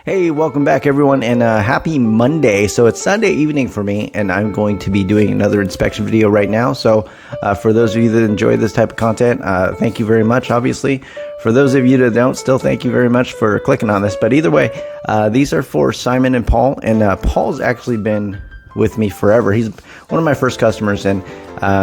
Hey, welcome back everyone, and happy Monday. So it's Sunday evening for me, and I'm going to be doing another inspection video right now. So for those of you that enjoy this type of content, thank you very much, obviously. For those of you that don't, still thank you very much for clicking on this. But either way, these are for Simon and Paul, and Paul's actually been with me forever. He's one of my first customers, and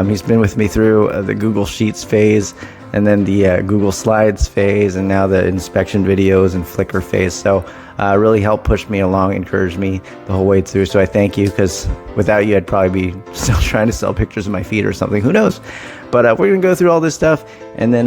he's been with me through the Google Sheets phase, and then the Google Slides phase, and now the inspection videos and Flickr phase. So really helped push me along, encouraged me the whole way through. So I thank you, because without you, I'd probably be still trying to sell pictures of my feet or something. Who knows? But we're going to go through all this stuff. And then,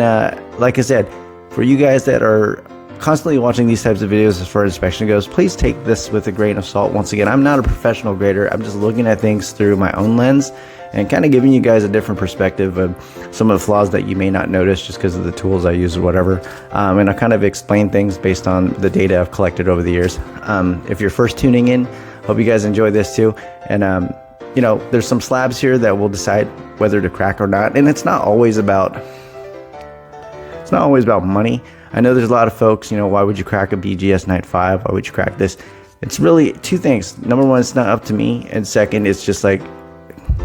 like I said, for you guys that are constantly watching these types of videos as far as inspection goes, please take this with a grain of salt. Once again, I'm not a professional grader. I'm just looking at things through my own lens and kind of giving you guys a different perspective of some of the flaws that you may not notice just because of the tools I use or whatever. And I kind of explain things based on the data I've collected over the years. If you're first tuning in, hope you guys enjoy this too. And you know, there's some slabs here that will decide whether to crack or not. And it's not always about money. I know there's a lot of folks, you know, why would you crack a BGS 95? Why would you crack this? It's really two things. Number one, it's not up to me. And second, it's just like,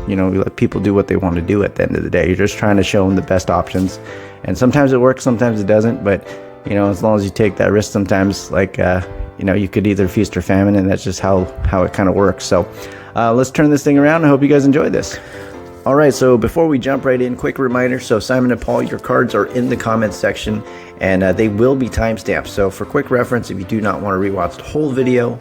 you know, we let people do what they want to do at the end of the day. You're just trying to show them the best options. And sometimes it works, sometimes it doesn't. But, you know, as long as you take that risk, sometimes, like, you know, you could either feast or famine. And that's just how it kind of works. So let's turn this thing around. I hope you guys enjoyed this. All right, so before we jump right in, quick reminder. So Simon and Paul, your cards are in the comments section, and they will be timestamped. So for quick reference, if you do not want to rewatch the whole video,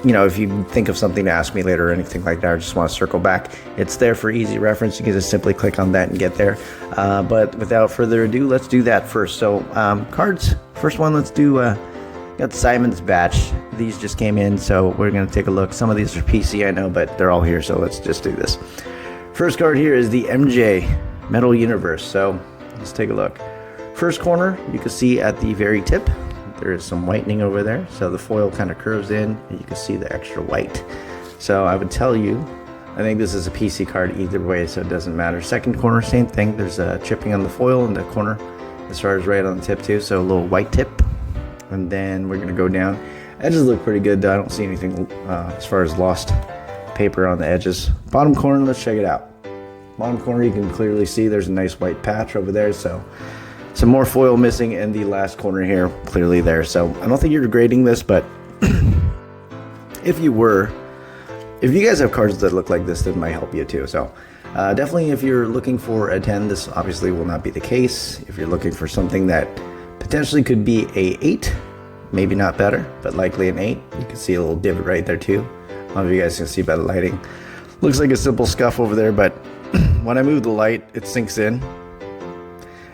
you know, if you think of something to ask me later or anything like that, or just want to circle back, it's there for easy reference. You can just simply click on that and get there. But without further ado, let's do that first. So cards, first one, let's do, got Simon's batch. These just came in, so we're going to take a look. Some of these are PC, I know, but they're all here, so let's just do this. First card here is the MJ Metal Universe, so let's take a look. First corner, you can see at the very tip, there is some whitening over there, so the foil kind of curves in, and you can see the extra white. So I would tell you, I think this is a PC card either way, so it doesn't matter. Second corner, same thing. There's a chipping on the foil in the corner, as far as right on the tip too, so a little white tip. And then we're going to go down. Edges look pretty good, though. I don't see anything as far as lost paper on the edges. Bottom corner, let's check it out. Bottom corner, you can clearly see there's a nice white patch over there, so some more foil missing, and the last corner here, clearly there. So I don't think you're grading this, but if you guys have cards that look like this, that might help you too. So definitely, if you're looking for a 10, this obviously will not be the case. If you're looking for something that potentially could be a 8, maybe not better, but likely an 8. You can see a little divot right there too. I don't know if you guys can see by the lighting. Looks like a simple scuff over there, but when I move the light, it sinks in.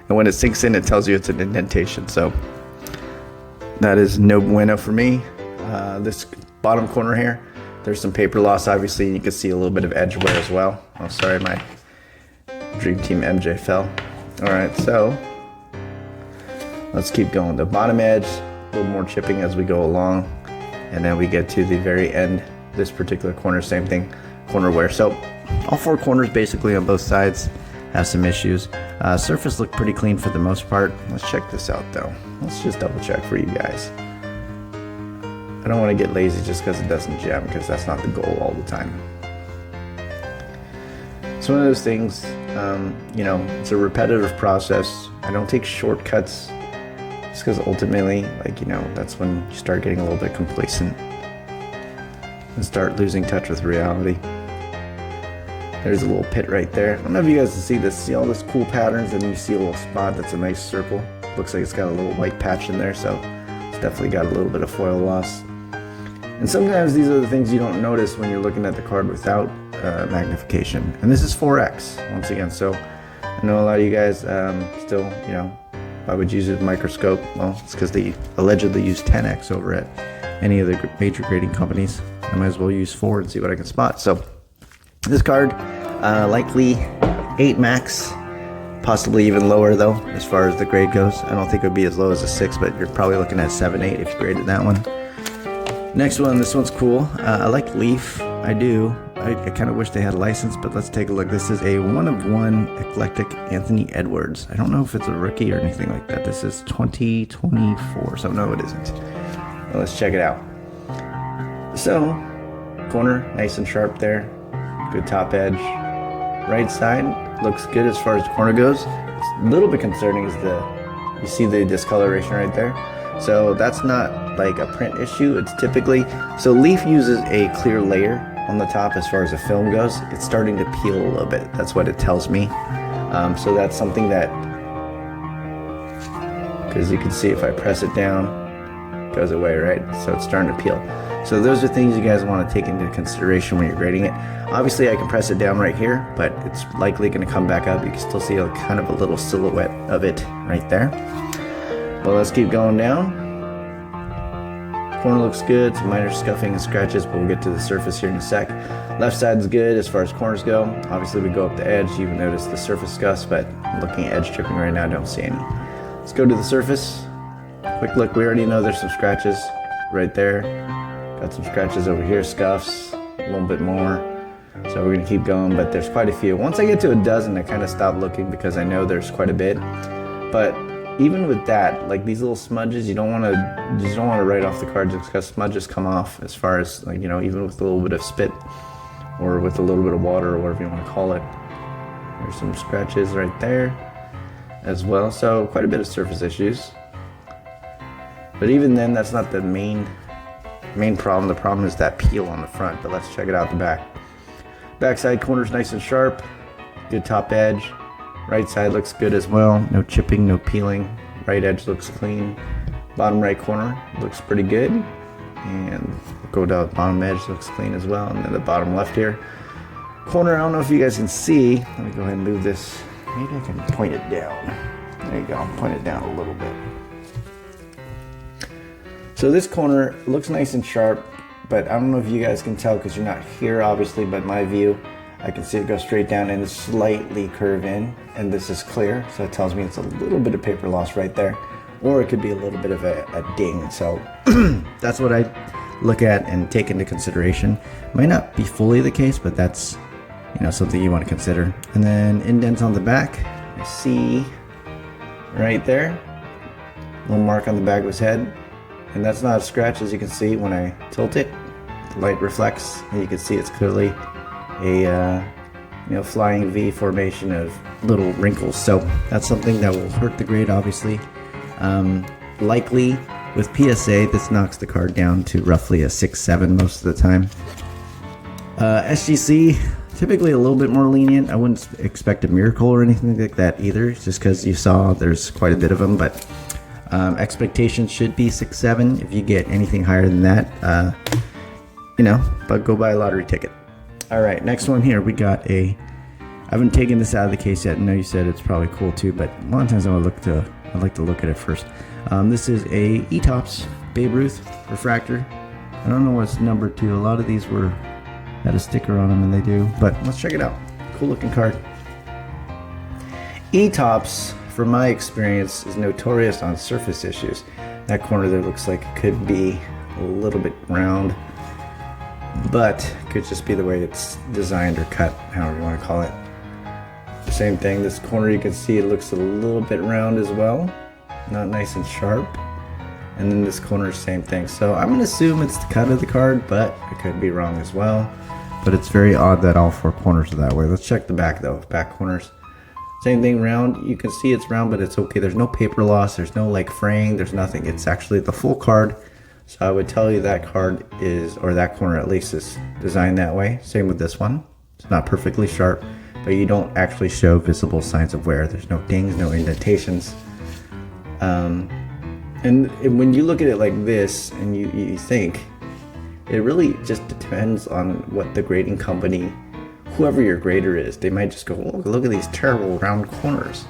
And when it sinks in, it tells you it's an indentation. So that is no bueno for me. This bottom corner here, there's some paper loss, obviously, and you can see a little bit of edge wear as well. Oh, sorry, my Dream Team MJ fell. All right, so let's keep going. The bottom edge, a little more chipping as we go along. And then we get to the very end. This particular corner, same thing, corner wear. So all four corners basically on both sides have some issues. Surface looked pretty clean for the most part. Let's check this out though. Let's just double check for you guys. I don't want to get lazy just because it doesn't jam, because that's not the goal all the time. It's one of those things, you know, it's a repetitive process. I don't take shortcuts, just because ultimately, like, you know, that's when you start getting a little bit complacent and start losing touch with reality. There's a little pit right there. I don't know if you guys can see this. See all this cool patterns, and you see a little spot that's a nice circle. Looks like it's got a little white patch in there, so it's definitely got a little bit of foil loss. And sometimes these are the things you don't notice when you're looking at the card without magnification. And this is 4x, once again. So I know a lot of you guys still, you know, I would use it with a microscope. Well, it's because they allegedly use 10x over at any of the major grading companies. I might as well use 4 and see what I can spot. So this card, likely 8 max, possibly even lower though, as far as the grade goes. I don't think it would be as low as a 6, but you're probably looking at 7, 8 if you graded that one. Next one, this one's cool. I like Leaf, I do. I kind of wish they had a license, but let's take a look. This is a 1-of-1 eclectic Anthony Edwards. I don't know if it's a rookie or anything like that. This is 2024, so no, it isn't. Well, let's check it out. So, corner nice and sharp there. Good top edge. Right side looks good as far as the corner goes. It's a little bit concerning is you see the discoloration right there. So that's not like a print issue. It's typically, so Leaf uses a clear layer on the top as far as the film goes. It's starting to peel a little bit. That's what it tells me. So that's something that, because you can see if I press it down, it goes away, right? So it's starting to peel. So those are things you guys want to take into consideration when you're grading it. Obviously I can press it down right here, but it's likely going to come back up. You can still see a kind of a little silhouette of it right there. Well, let's keep going down. Corner looks good, some minor scuffing and scratches, but we'll get to the surface here in a sec. Left side's good as far as corners go. Obviously we go up the edge, you can notice the surface scuffs, but I'm looking at edge tripping right now, I don't see any. Let's go to the surface. Quick look, we already know there's some scratches right there. Got some scratches over here, scuffs, a little bit more. So we're gonna keep going, but there's quite a few. Once I get to a dozen, I kind of stop looking because I know there's quite a bit. But even with that, like these little smudges, you don't want to write off the card just because smudges come off. As far as like, you know, even with a little bit of spit or with a little bit of water or whatever you want to call it. There's some scratches right there as well. So quite a bit of surface issues. But even then, that's not the main problem. The problem is that peel on the front. But let's check it out the back. Backside corner's nice and sharp. Good top edge. Right side looks good as well. No chipping, no peeling. Right edge looks clean. Bottom right corner looks pretty good. And go down the bottom edge, looks clean as well. And then the bottom left here. Corner, I don't know if you guys can see. Let me go ahead and move this. Maybe I can point it down. There you go, point it down a little bit. So this corner looks nice and sharp, but I don't know if you guys can tell because you're not here obviously, but my view, I can see it go straight down and slightly curve in, and this is clear, so it tells me it's a little bit of paper loss right there, or it could be a little bit of a ding. So that's what I look at and take into consideration. Might not be fully the case, but that's, you know, something you want to consider. And then indents on the back, I see right there, little mark on the back of his head, and that's not a scratch. As you can see when I tilt it, the light reflects, and you can see it's clearly a flying V formation of little wrinkles. So that's something that will hurt the grade, obviously. Likely with PSA, this knocks the card down to roughly a 6-7 most of the time. SGC, typically a little bit more lenient. I wouldn't expect a miracle or anything like that either, just because you saw there's quite a bit of them, but expectations should be 6-7. If you get anything higher than that, but go buy a lottery ticket. All right, next one here, we got I haven't taken this out of the case yet. I know you said it's probably cool too, but a lot of times I like to look at it first. This is a E-Tops Babe Ruth refractor. I don't know what's number 2. A lot of these had a sticker on them, and they do, but let's check it out. Cool looking card. E-Tops, from my experience, is notorious on surface issues. That corner there looks like it could be a little bit round, but it could just be the way it's designed or cut, however you want to call it. Same thing, this corner you can see it looks a little bit round as well, not nice and sharp. And then this corner, same thing. So I'm going to assume it's the cut of the card, but I could be wrong as well. But it's very odd that all 4 corners are that way. Let's check the back though. Back corners, same thing, round. You can see it's round, but it's okay. There's no paper loss. There's no like fraying. There's nothing. It's actually the full card. So I would tell you that card is, or that corner at least, is designed that way. Same with this one. It's not perfectly sharp, but you don't actually show visible signs of wear. There's no dings, no indentations. And when you look at it like this and you think, it really just depends on what the grading company, whoever your grader is, they might just go, oh, look at these terrible round corners.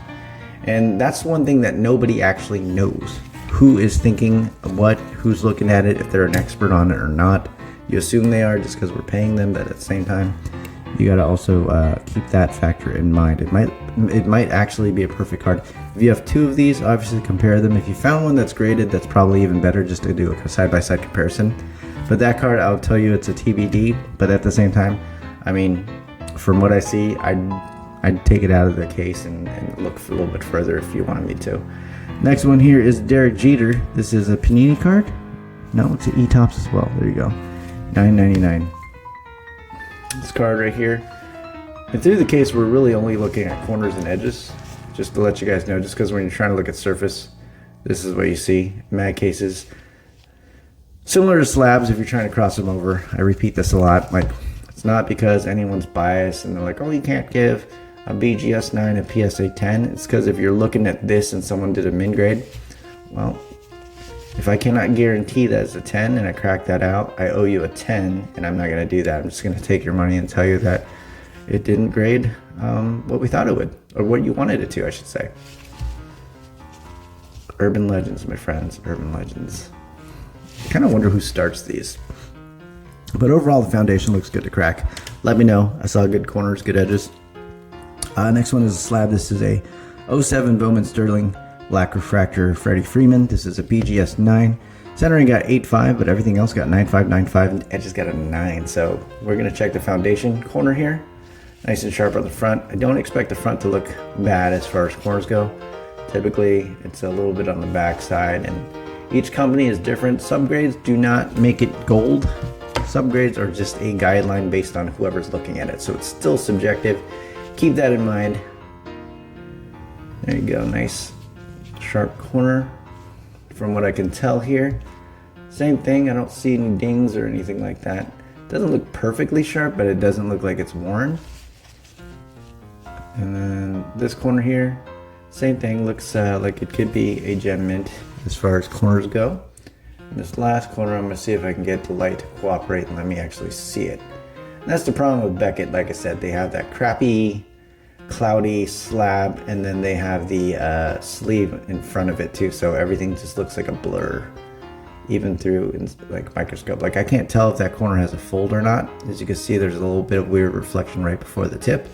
And that's one thing that nobody actually knows. Who is thinking what, who's looking at it, if they're an expert on it or not. You assume they are just because we're paying them, but at the same time, you got to also keep that factor in mind. It might actually be a perfect card. If you have 2 of these, obviously compare them. If you found one that's graded, that's probably even better, just to do a side-by-side comparison. But that card, I'll tell you it's a TBD, but at the same time, I mean, from what I see, I'd take it out of the case and look a little bit further if you wanted me to. Next one here is Derek Jeter. This is a Panini card. No, it's an E-tops as well. There you go. $9.99. This card right here. And through the case, we're really only looking at corners and edges. Just to let you guys know, just because when you're trying to look at surface, this is what you see. Mag cases. Similar to slabs if you're trying to cross them over. I repeat this a lot. Like, it's not because anyone's biased and they're like, oh, you can't give a BGS 9 a PSA 10. It's because if you're looking at this and someone did a min grade, well, if I cannot guarantee that it's a 10 and I crack that out, I owe you a 10, and I'm not going to do that. I'm just going to take your money and tell you that it didn't grade what we thought it would, or what you wanted it to, I should say. Urban legends, my friends, urban legends. I kind of wonder who starts these. But overall, the foundation looks good to crack. Let me know. I saw good corners, good edges. Next one is a slab. This is a 07 Bowman Sterling Black Refractor Freddie Freeman. This is a BGS 9. Centering got 8.5, but everything else got 9.5, 9.5, and edges got a 9. So we're going to check the foundation corner here. Nice and sharp on the front. I don't expect the front to look bad as far as corners go. Typically, it's a little bit on the back side, and each company is different. Subgrades do not make it gold. Subgrades are just a guideline based on whoever's looking at it. So it's still subjective. Keep that in mind. There you go. Nice sharp corner from what I can tell here. Same thing. I don't see any dings or anything like that. It doesn't look perfectly sharp, but it doesn't look like it's worn. And then this corner here, same thing. Looks like it could be a gem mint as far as corners go. And this last corner, I'm going to see if I can get the light to cooperate and let me actually see it. And that's the problem with Beckett. Like I said, they have that crappy, cloudy slab, and then they have the sleeve in front of it too. So everything just looks like a blur, even through like microscope. Like I can't tell if that corner has a fold or not. As you can see, there's a little bit of weird reflection right before the tip.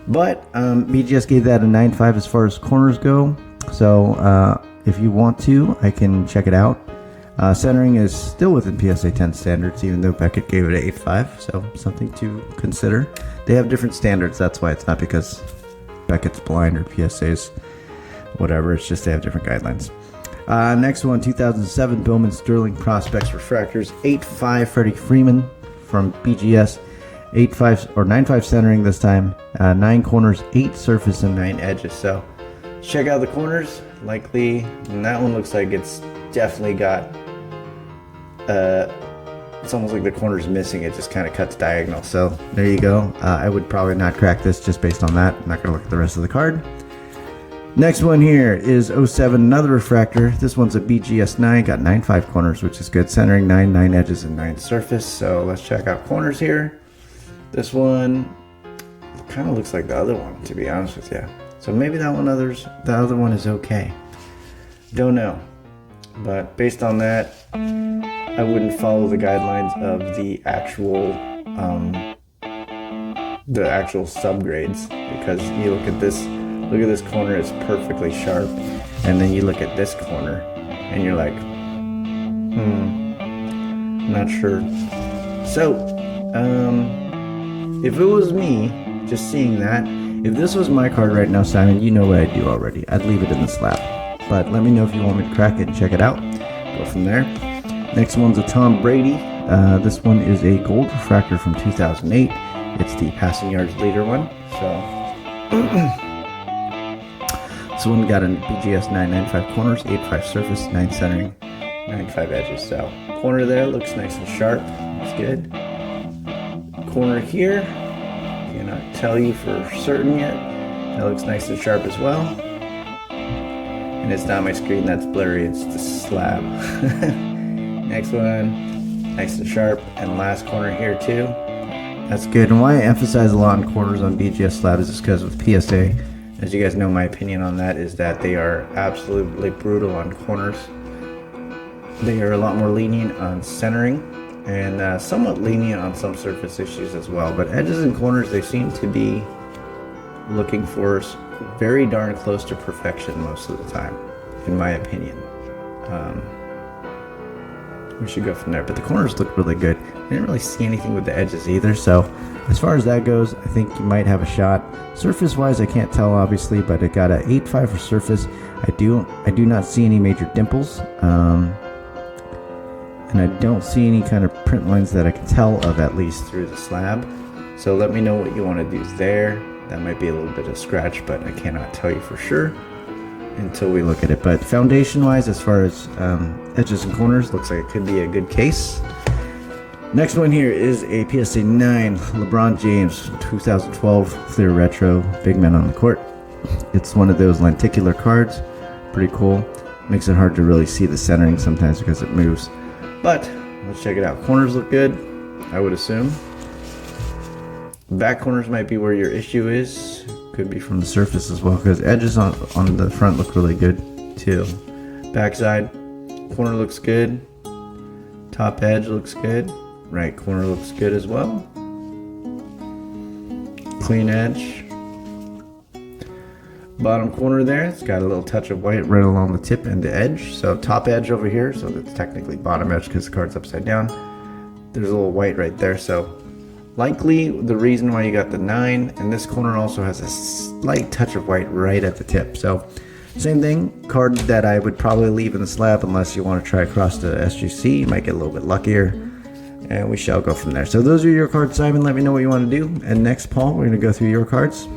But BGS gave that a 9.5 as far as corners go. So if you want to, I can check it out. Centering is still within PSA 10 standards, even though Beckett gave it an 8.5, so something to consider. They have different standards, that's why. It's not because Beckett's blind or PSA's whatever, it's just they have different guidelines. Next one, 2007 Bowman Sterling Prospects Refractors, 8.5 Freddie Freeman from BGS, 8.5 or 9.5 centering this time, 9 corners, 8 surface, and 9 edges. So check out the corners. Likely, and that one looks like it's definitely got it's almost like the corner's missing. It just kind of cuts diagonal. So there you go. I would probably not crack this just based on that. I'm not gonna look at the rest of the card. Next one here is 07, another refractor. This one's a BGS 9, got 9.5 corners, which is good. Centering 9, 9 edges, and 9 surface. So let's check out corners here. This one kind of looks like the other one, to be honest with you. So maybe that one the other one is okay. Don't know. But based on that, I wouldn't follow the guidelines of the actual subgrades, because you look at this corner, it's perfectly sharp, and then you look at this corner and you're like, not sure. So if it was me just seeing that, if this was my card right now, Simon, you know what I'd do already. I'd leave it in the slab. But let me know if you want me to crack it and check it out. Go from there. Next one's a Tom Brady. This one is a gold refractor from 2008. It's the passing yards leader one. So this one got a BGS 9.95 corners, 8.5 surface, 9 centering, 9.5 edges. So corner there looks nice and sharp. It's good. Corner here, cannot tell you for certain yet. That looks nice and sharp as well. And it's not my screen that's blurry, it's the slab. Next one, nice and sharp. And last corner here too. That's good. And why I emphasize a lot on corners on BGS slab is just because with PSA, as you guys know, my opinion on that is that they are absolutely brutal on corners. They are a lot more lenient on centering, and somewhat lenient on some surface issues as well. But edges and corners, they seem to be looking for very darn close to perfection most of the time, in my opinion. We should go from there. But the corners look really good. I didn't really see anything with the edges either. So as far as that goes, I think you might have a shot. Surface wise, I can't tell obviously, but it got an 8.5 for surface. I do not see any major dimples. and I don't see any kind of print lines that I can tell of, at least through the slab. So let me know what you want to do there. That might be a little bit of scratch, but I cannot tell you for sure until we look at it. But foundation wise, as far as edges and corners, looks like it could be a good case. Next one here is a PSA 9 LeBron James 2012 clear retro, big man on the court. It's one of those lenticular cards, pretty cool. Makes it hard to really see the centering sometimes because it moves, but let's check it out. Corners look good, I would assume. Back corners might be where your issue is. Could be from the surface as well, because edges on the front look really good too. Backside corner looks good. Top edge looks good. Right corner looks good as well. Clean edge. Bottom corner there, it's got a little touch of white right along the tip and the edge. So top edge over here, so that's technically bottom edge because the card's upside down. There's a little white right there, so likely the reason why you got the 9. And this corner also has a slight touch of white right at the tip. So same thing, card that I would probably leave in the slab unless you want to try across the SGC. You might get a little bit luckier, and we shall go from there. So those are your cards, Simon. Let me know what you want to do. And next, Paul, we're going to go through your cards.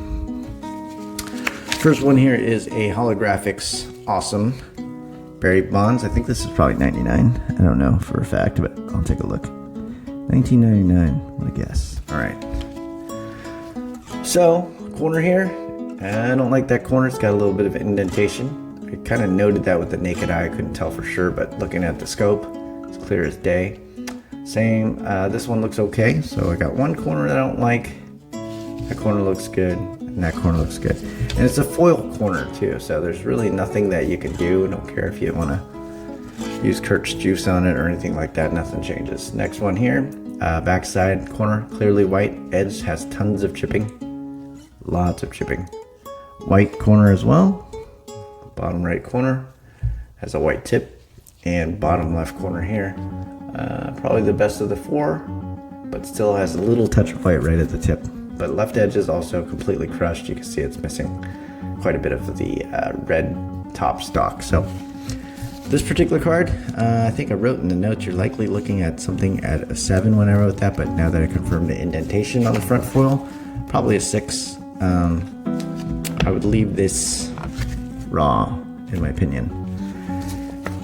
First one here is a holographics awesome Barry Bonds. I think this is probably 99. I don't know for a fact, but I'll take a look. 1999, I guess. All right. So corner here, I don't like that corner. It's got a little bit of indentation. I kind of noted that with the naked eye. I couldn't tell for sure, but looking at the scope, it's clear as day. Same. This one looks okay. So I got one corner that I don't like. That corner looks good. And that corner looks good. And it's a foil corner too, so there's really nothing that you can do. I don't care if you want to use Kirk's juice on it or anything like that. Nothing changes. Next one here, backside corner, clearly white. Edge has tons of chipping. Lots of chipping. White corner as well. Bottom right corner has a white tip. And bottom left corner here, probably the best of the 4, but still has a little touch of white right at the tip. But left edge is also completely crushed. You can see it's missing quite a bit of the red top stock. So this particular card, I think I wrote in the notes you're likely looking at something at a 7 when I wrote that, but now that I confirmed the indentation on the front foil, probably a 6. I would leave this raw, in my opinion.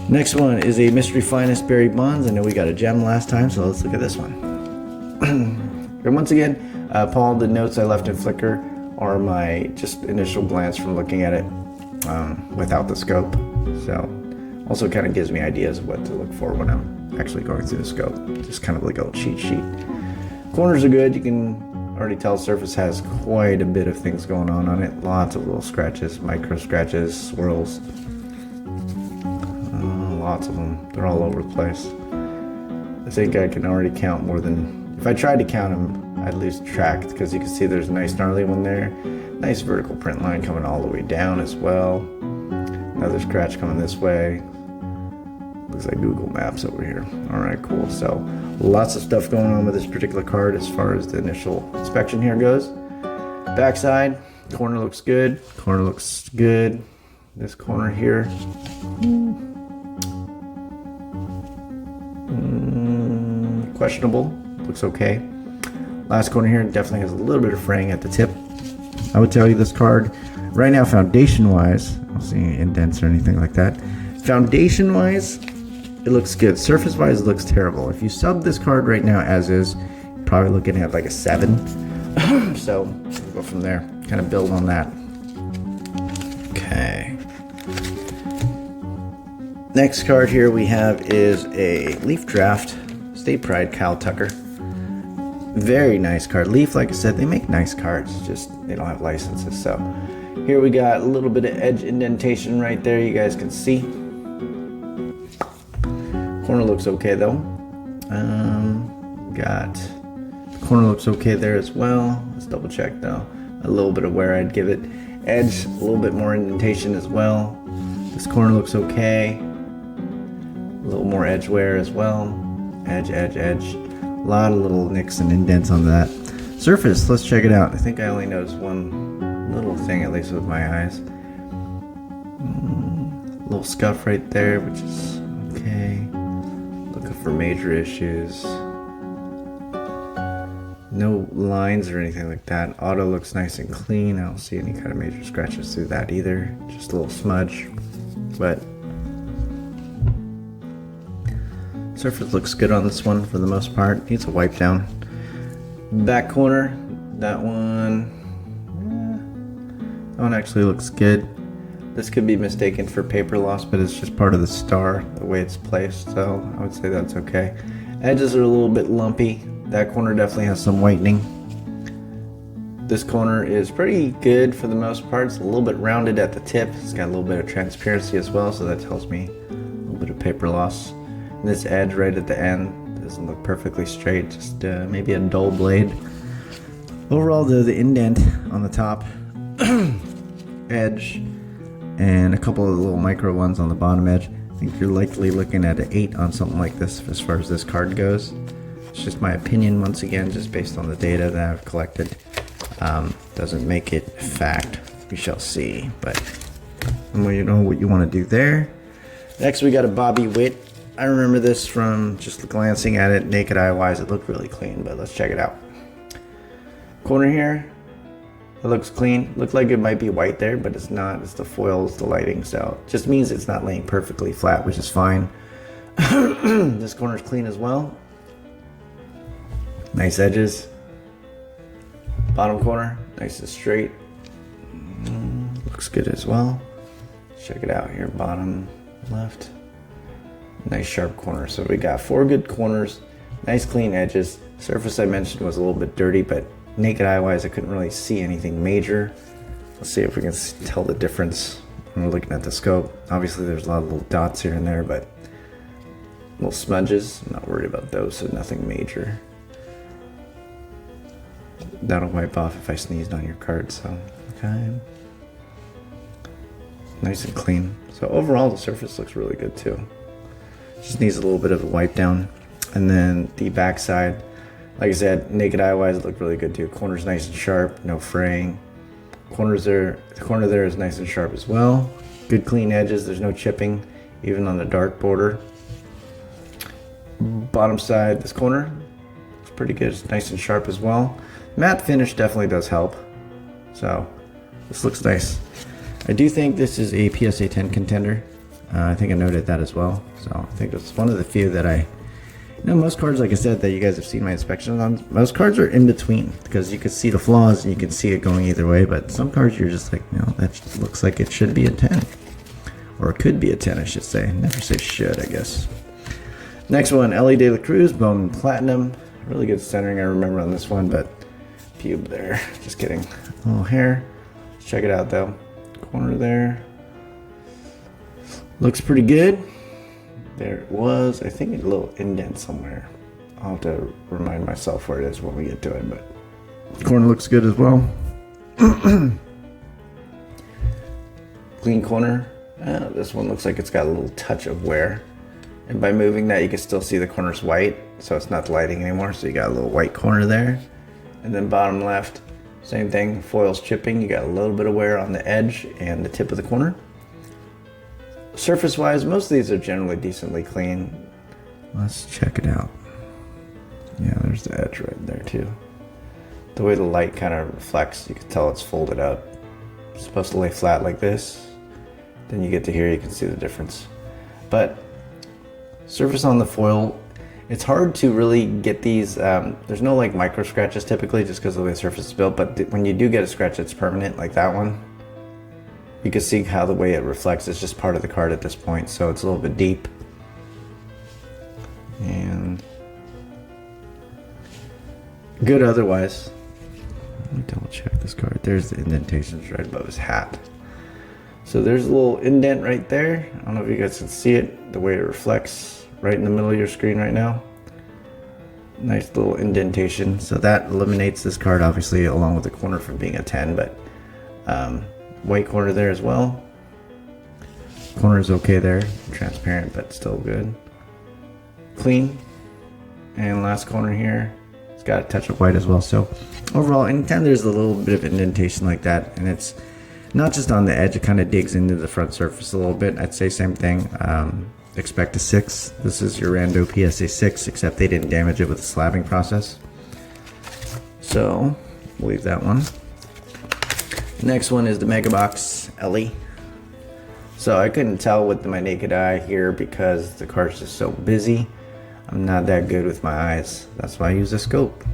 Next one is a Mystery Finest Barry Bonds. I know we got a gem last time, so let's look at this one. And once again, Paul, the notes I left in Flickr are my just initial glance from looking at it without the scope. So also kind of gives me ideas of what to look for when I'm actually going through the scope. Just kind of like a little cheat sheet. Corners are good. You can already tell the surface has quite a bit of things going on it. Lots of little scratches, micro scratches, swirls. Lots of them. They're all over the place. I think I can already count more than... If I tried to count them, I'd lose track, because you can see there's a nice gnarly one there. Nice vertical print line coming all the way down as well. Another scratch coming this way. Looks like Google Maps over here. All right, cool. So lots of stuff going on with this particular card as far as the initial inspection here goes. Backside, corner looks good. Corner looks good. This corner here. Questionable. Looks okay. Last corner here definitely has a little bit of fraying at the tip. I would tell you this card right now, foundation wise, I don't see any indents or anything like that. Foundation wise, it looks good. Surface wise, it looks terrible. If you sub this card right now as is, you're probably looking at like a 7. So we'll go from there, kind of build on that. Okay. Next card here we have is a Leaf Draft State Pride Kyle Tucker. Very nice card. Leaf, like I said, they make nice cards, just they don't have licenses. So here we got a little bit of edge indentation right there, you guys can see. Corner looks okay though. Corner looks okay there as well. Let's double check though. A little bit of wear I'd give it. Edge, a little bit more indentation as well. This corner looks okay. A little more edge wear as well. Edge, edge, edge. A lot of little nicks and indents on that. Surface, let's check it out. I think I only noticed one little thing, at least with my eyes. Little scuff right there, which is okay. Looking for major issues. No lines or anything like that. Auto looks nice and clean. I don't see any kind of major scratches through that either. Just a little smudge. But surface looks good on this one for the most part. Needs a wipe down. Back corner, that one actually looks good. This could be mistaken for paper loss, but it's just part of the star, the way it's placed, so I would say that's okay. Edges are a little bit lumpy. That corner definitely has some whitening. This corner is pretty good for the most part. It's a little bit rounded at the tip. It's got a little bit of transparency as well, so that tells me a little bit of paper loss. And this edge right at the end doesn't look perfectly straight, just maybe a dull blade. Overall though, the indent on the top edge and a couple of little micro ones on the bottom edge, I think you're likely looking at an 8 on something like this as far as this card goes. It's just my opinion, once again, just based on the data that I've collected. Doesn't make it fact. We shall see, but you know what you want to do there. Next we got a Bobby Witt. I remember this from just glancing at it naked eye wise. It looked really clean, but let's check it out. Corner here, it looks clean. Looked like it might be white there, but it's not. It's the foils, the lighting, so it just means it's not laying perfectly flat, which is fine. This corner's clean as well. Nice edges. Bottom corner, nice and straight. Looks good as well. Check it out here, bottom left. Nice sharp corner. So we got 4 good corners, nice clean edges. Surface I mentioned was a little bit dirty, but naked eye wise I couldn't really see anything major. Let's see if we can tell the difference when we're looking at the scope. Obviously there's a lot of little dots here and there, but little smudges. I'm not worried about those, so nothing major. That'll wipe off if I sneezed on your card, so okay. Nice and clean. So overall the surface looks really good too. Just needs a little bit of a wipe down. And then the back side, like I said, naked eye wise it looked really good too. Corner's nice and sharp, no fraying. Corners there, the corner there is nice and sharp as well. Good clean edges, there's no chipping, even on the dark border. Bottom side, this corner looks pretty good, it's nice and sharp as well. Matte finish definitely does help. So this looks nice. I do think this is a PSA 10 contender. I think I noted that as well. So I think it's one of the few that most cards, like I said, that you guys have seen my inspections on, most cards are in between because you can see the flaws and you can see it going either way. But some cards you're just like, that looks like it should be a 10. Or it could be a 10, I should say. Never say should, I guess. Next one, Ellie De La Cruz, Bowman Platinum. Really good centering, I remember on this one, but pube there. Just kidding. A little hair. Let's check it out though. Corner there. Looks pretty good. There was, I think, a little indent somewhere. I'll have to remind myself where it is when we get to it, but corner looks good as well. Clean corner. This one looks like it's got a little touch of wear. And by moving that, you can still see the corner's white, so it's not lighting anymore. So you got a little white corner there. And then bottom left, same thing, foil's chipping. You got a little bit of wear on the edge and the tip of the corner. Surface wise, most of these are generally decently clean. Let's check it out. Yeah, there's the edge right there too. The way the light kind of reflects, you can tell it's folded up. It's supposed to lay flat like this. Then you get to here, you can see the difference. But surface on the foil, it's hard to really get these, there's no like micro scratches typically just because of the way the surface is built, but when you do get a scratch it's permanent, like that one. You can see how the way it reflects is just part of the card at this point, so it's a little bit deep. And good otherwise. Let me double check this card. There's the indentations right above his hat. So there's a little indent right there. I don't know if you guys can see it, the way it reflects right in the middle of your screen right now. Nice little indentation. So that eliminates this card obviously along with the corner from being a 10, but white corner there as well. Corner is okay there, transparent but still good. Clean. And last corner here, it's got a touch of white as well. So overall, anytime there's a little bit of indentation like that, and it's not just on the edge, it kind of digs into the front surface a little bit. I'd say same thing. expect a 6. This is your rando PSA 6, except they didn't damage it with the slabbing process. So, we'll leave that one. Next one is the Megabox LE. So I couldn't tell with my naked eye here because the card's just so busy. I'm not that good with my eyes. That's why I use a scope.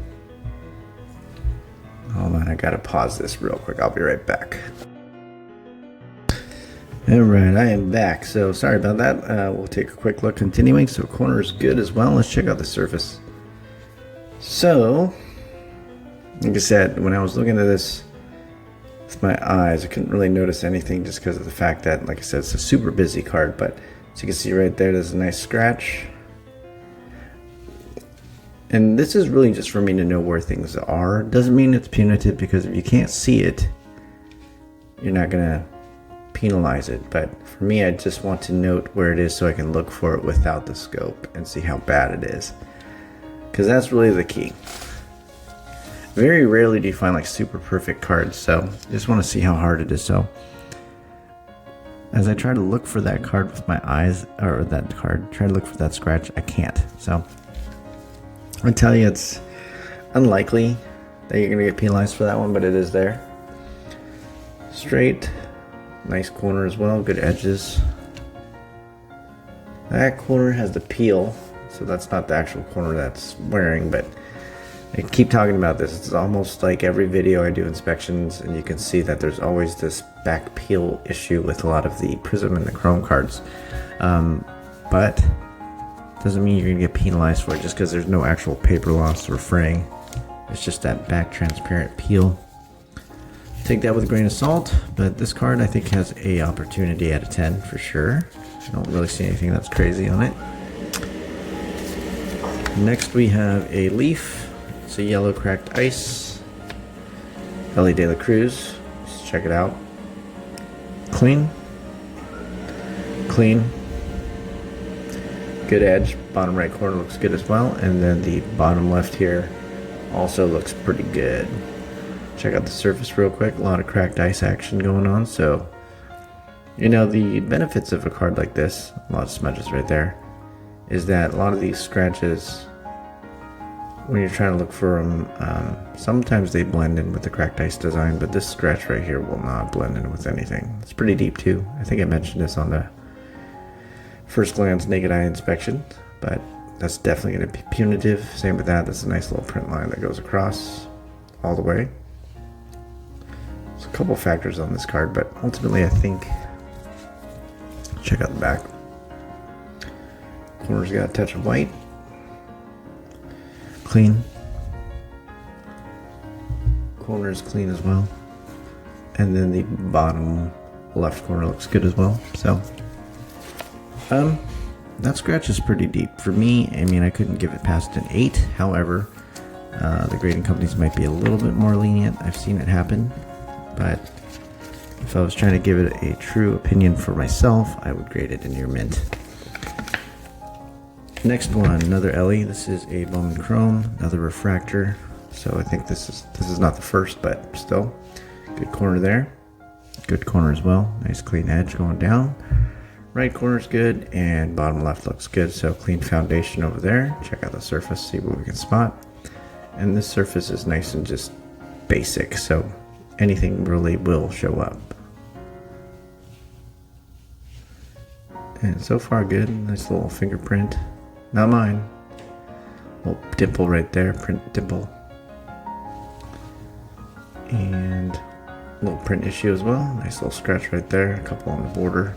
Hold on, I gotta pause this real quick. I'll be right back. Alright, I am back. So sorry about that. We'll take a quick look continuing. So corner is good as well. Let's check out the surface. So, like I said, when I was looking at this with my eyes, I couldn't really notice anything just because of the fact that, like I said, it's a super busy card. But as you can see right there, there's a nice scratch. And this is really just for me to know where things are. Doesn't mean it's punitive, because if you can't see it, you're not gonna penalize it. But for me, I just want to note where it is so I can look for it without the scope and see how bad it is, because that's really the key. Very rarely do you find like super perfect cards, so I just want to see how hard it is. So as I try to look for that card with my eyes, or that card, try to look for that scratch, I can't. So I tell you, it's unlikely that you're gonna get penalized for that one, but it is there. Straight, nice corner as well, good edges. That corner has the peel, so that's not the actual corner that's wearing, but I keep talking about this. It's almost like every video I do inspections, and you can see that there's always this back peel issue with a lot of the Prism and the Chrome cards. But doesn't mean you're gonna get penalized for it just because there's no actual paper loss or fraying. It's just that back transparent peel. Take that with a grain of salt, but this card I think has a opportunity at a 10 for sure. I don't really see anything that's crazy on it. Next we have a Leaf. It's a yellow cracked ice. Ellie De La Cruz. Let's check it out. Clean. Clean. Good edge. Bottom right corner looks good as well. And then the bottom left here also looks pretty good. Check out the surface real quick. A lot of cracked ice action going on. So, you know, the benefits of a card like this, a lot of smudges right there, is that a lot of these scratches, when you're trying to look for them, sometimes they blend in with the cracked ice design, but this scratch right here will not blend in with anything. It's pretty deep too. I think I mentioned this on the first glance naked eye inspection, but that's definitely going to be punitive. Same with that. That's a nice little print line that goes across all the way. There's a couple factors on this card, but ultimately I think, check out the back. Corner's got a touch of white. Clean. Corner is clean as well. And then the bottom left corner looks good as well. So that scratch is pretty deep. For me, I mean, I couldn't give it past an 8. However, the grading companies might be a little bit more lenient. I've seen it happen. But if I was trying to give it a true opinion for myself, I would grade it in your mint. Next one, another Ellie. This is a Bowman Chrome, another refractor. So I think this is not the first, but still, good corner there. Good corner as well. Nice clean edge going down. Right corner is good, and bottom left looks good. So clean foundation over there. Check out the surface, see what we can spot. And this surface is nice and just basic, so anything really will show up. And so far good. Nice little fingerprint. Not mine. Little dimple right there, print dimple. And a little print issue as well. Nice little scratch right there. A couple on the border.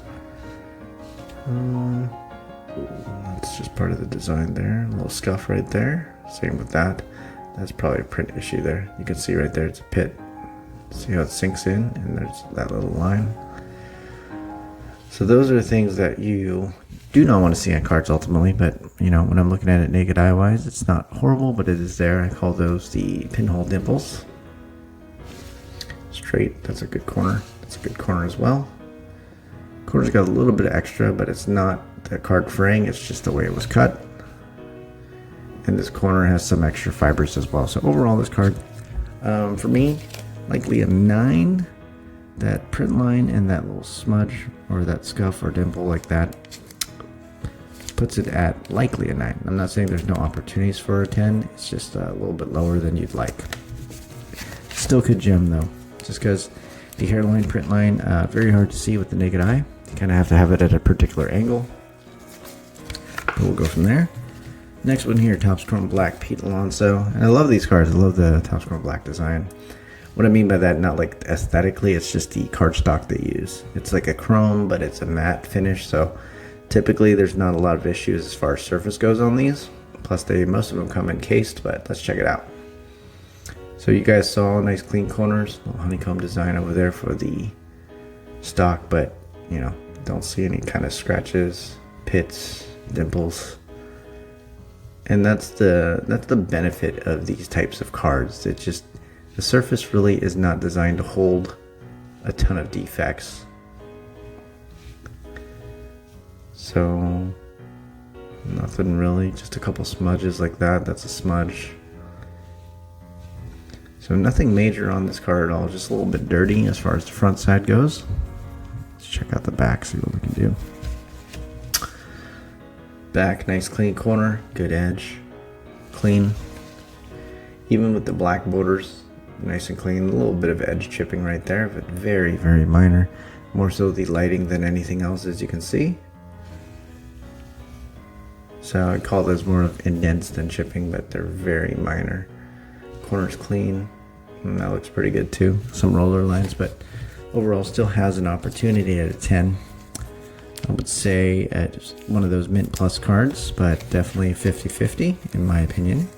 That's just part of the design there. A little scuff right there. Same with that. That's probably a print issue there. You can see right there it's a pit. See how it sinks in, and there's that little line. So those are things that you do not want to see on cards ultimately, but you know, when I'm looking at it naked eye wise, it's not horrible, but it is there. I call those the pinhole dimples. Straight, that's a good corner. That's a good corner as well. Corner's got a little bit of extra, but it's not the card fraying, it's just the way it was cut. And this corner has some extra fibers as well. So overall, this card, for me, likely a 9. That print line and that little smudge or that scuff or dimple like that, puts it at likely a 9. I'm not saying there's no opportunities for a 10. It's just a little bit lower than you'd like. Still could gem though, just because the hairline, print line, very hard to see with the naked eye. You kind of have to have it at a particular angle. But we'll go from there. Next one here, Topps Chrome Black, Pete Alonso. And I love these cards. I love the Topps Chrome Black design. What I mean by that, not like aesthetically, it's just the cardstock they use. It's like a chrome, but it's a matte finish. So typically there's not a lot of issues as far as surface goes on these. Plus most of them come encased, but let's check it out. So you guys saw nice clean corners, little honeycomb design over there for the stock, but you know, don't see any kind of scratches, pits, dimples. And that's the benefit of these types of cards. It's just the surface really is not designed to hold a ton of defects. So nothing really, just a couple smudges like that. That's a smudge. So nothing major on this card at all, just a little bit dirty as far as the front side goes. Let's check out the back, see what we can do. Back, nice clean corner, good edge, clean. Even with the black borders, nice and clean. A little bit of edge chipping right there, but very, very minor. More so the lighting than anything else, as you can see. So I'd call those more of indents than chipping, but they're very minor. Corner's clean, and that looks pretty good too. Some roller lines, but overall still has an opportunity at a 10. I would say at one of those Mint Plus cards, but definitely 50-50 in my opinion.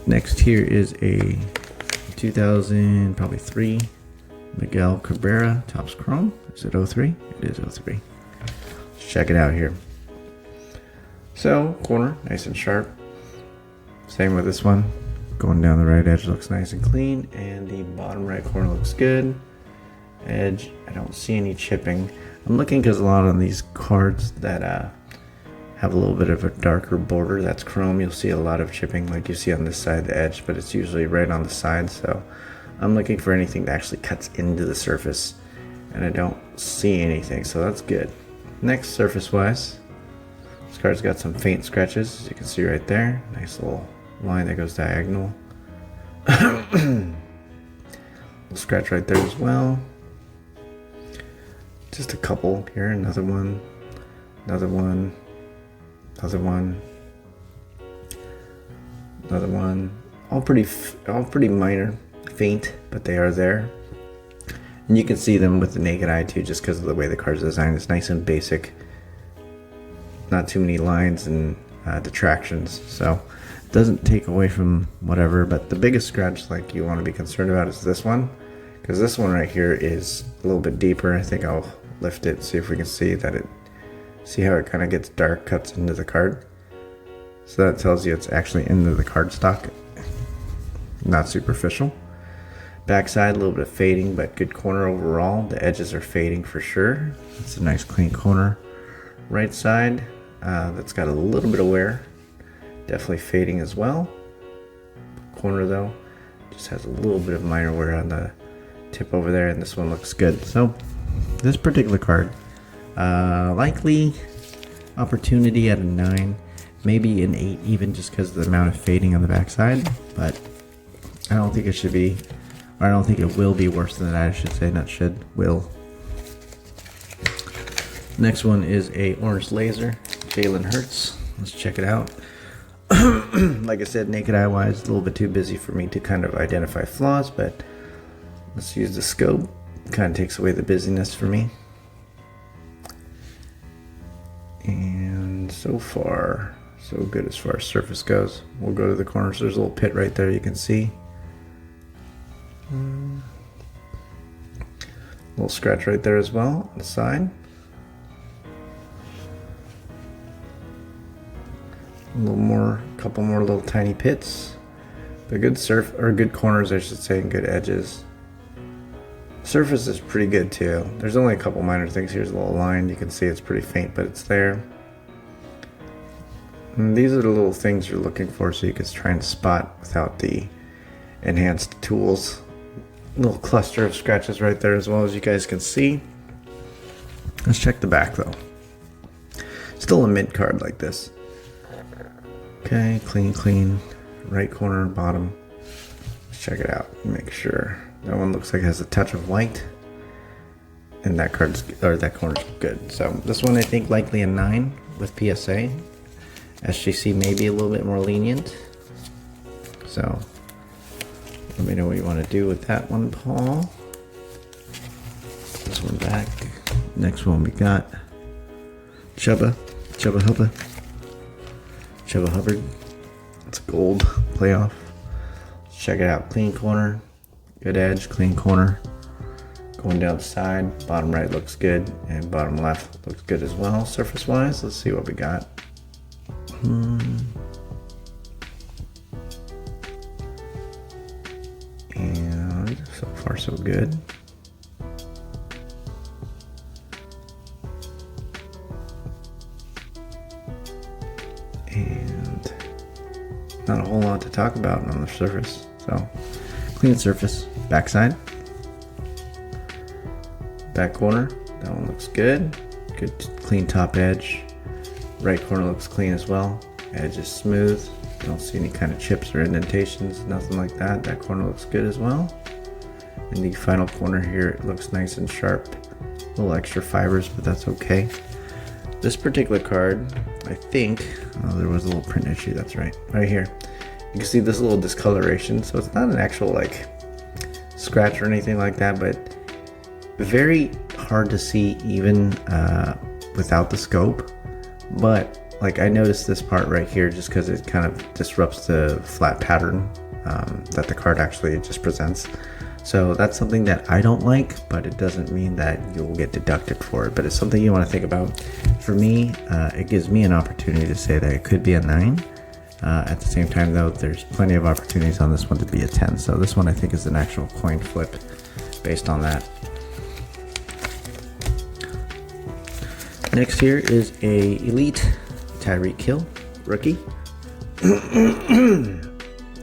Next here is a 2000, probably 3, Miguel Cabrera, Topps Chrome. Is it 03? It is 03. Let's check it out here. So, corner, nice and sharp. Same with this one. Going down the right edge looks nice and clean, and the bottom right corner looks good. Edge, I don't see any chipping. I'm looking because a lot of these cards that have a little bit of a darker border, that's chrome, you'll see a lot of chipping like you see on this side of the edge, but it's usually right on the side. So I'm looking for anything that actually cuts into the surface, and I don't see anything, so that's good. Next, surface wise, this card's got some faint scratches, as you can see right there. Nice little line that goes diagonal. Little scratch right there as well. Just a couple here, another one, another one, another one, another one. All pretty minor, faint, but they are there. And you can see them with the naked eye too, just because of the way the card's designed. It's nice and basic, not too many lines and detractions, so it doesn't take away from whatever. But the biggest scratch like you want to be concerned about is this one, because this one right here is a little bit deeper. I think I'll lift it, see if we can see that see how it kind of gets dark, cuts into the card. So that tells you it's actually into the cardstock, not superficial. Backside, a little bit of fading, but good corner overall. The edges are fading for sure. It's a nice clean corner. Right side, that's got a little bit of wear. Definitely fading as well. Corner though, just has a little bit of minor wear on the tip over there, and this one looks good. So this particular card, likely opportunity at a 9, maybe an 8 even, just because of the amount of fading on the backside. But I don't think it should be, or I don't think it will be worse than that. I should say, not should, will. Next one is a orange laser, Jalen Hurts. Let's check it out. Like I said, naked eye wise, a little bit too busy for me to kind of identify flaws, but let's use the scope. Kind of takes away the busyness for me. And so far, so good as far as surface goes. We'll go to the corners. There's a little pit right there you can see. Little scratch right there as well on the side. A little more, couple more little tiny pits. But good corners, I should say, and good edges. Surface is pretty good too. There's only a couple minor things. Here's a little line. You can see it's pretty faint, but it's there. And these are the little things you're looking for, so you can try and spot without the enhanced tools. A little cluster of scratches right there as well, as you guys can see. Let's check the back though. still a mint card like this. Okay, clean. Right corner, bottom. Let's check it out. Make sure. That one looks like it has a touch of white. And that corner's good. So this one I think likely a 9 with PSA. SJC maybe a little bit more lenient. So let me know what you want to do with that one, Paul. Put this one back. Next one we got Chuba Hubbard. It's gold playoff. Let's check it out. Clean corner, good edge, clean corner. Going down the side, bottom right looks good, and bottom left looks good as well. Surface wise, let's see what we got. And so far so good. And not a whole lot to talk about on the surface. So clean surface. Backside. Back corner, that one looks good. Good clean top edge. Right corner looks clean as well. Edge is smooth. Don't see any kind of chips or indentations, nothing like that. That corner looks good as well. And the final corner here, it looks nice and sharp. A little extra fibers, but that's okay. This particular card, I think, oh, there was a little print issue, that's right. Right here. You can see this little discoloration, so it's not an actual like scratch or anything like that, but very hard to see even without the scope. But like I noticed this part right here just because it kind of disrupts the flat pattern that the card actually just presents. So that's something that I don't like, but it doesn't mean that you'll get deducted for it. But it's something you want to think about. For me, it gives me an opportunity to say that it could be a 9. At the same time though, there's plenty of opportunities on this one to be a 10. So this one I think is an actual coin flip based on that. Next here is a Elite Tyreek Hill rookie.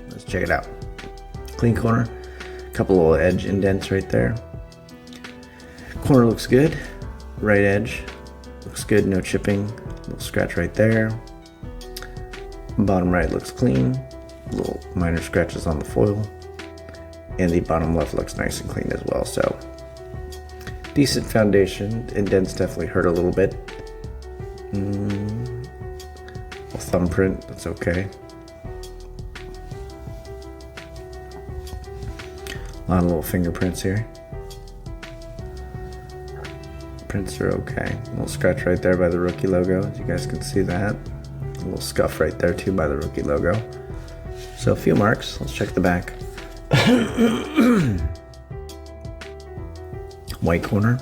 Let's check it out. Clean corner, couple little edge indents right there. Corner looks good. Right edge looks good, no chipping. Little scratch right there. Bottom right looks clean. Little minor scratches on the foil. And the bottom left looks nice and clean as well. So decent foundation. Indents definitely hurt a little bit. A thumbprint, that's okay. A lot of little fingerprints here. Prints are okay. A little scratch right there by the rookie logo. As you guys can see that. A little scuff right there too by the rookie logo. So a few marks. Let's check the back. White corner.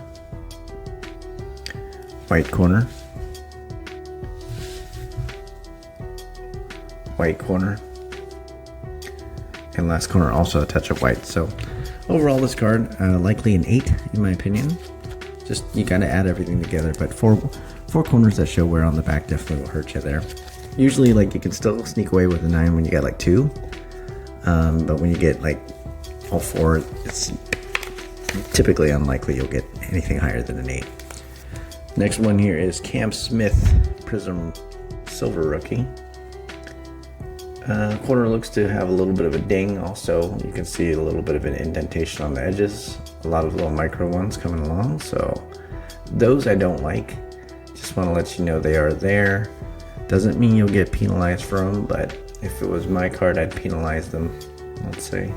White corner. White corner. And last corner also a touch of white. So overall this card likely an 8 in my opinion. Just you gotta add everything together, but four corners that show wear on the back definitely will hurt you there. Usually like you can still sneak away with a 9 when you get like 2, but when you get like all 4, it's typically unlikely you'll get anything higher than an 8. Next one here is Cam Smith Prism Silver Rookie. Corner looks to have a little bit of a ding. Also, you can see a little bit of an indentation on the edges. A lot of little micro ones coming along. So those I don't like. Just want to let you know they are there. Doesn't mean you'll get penalized for them, but if it was my card, I'd penalize them. Let's see.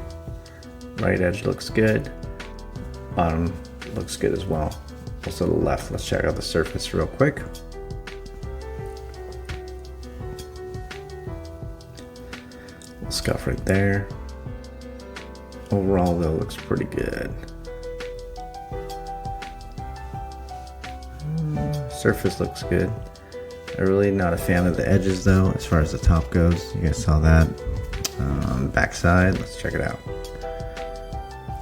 Right edge looks good. Bottom looks good as well. Also the left. Let's check out the surface real quick. Scuff right there. Overall though, looks pretty good. Surface looks good. I'm really not a fan of the edges though, as far as the top goes. You guys saw that. Back side, let's check it out.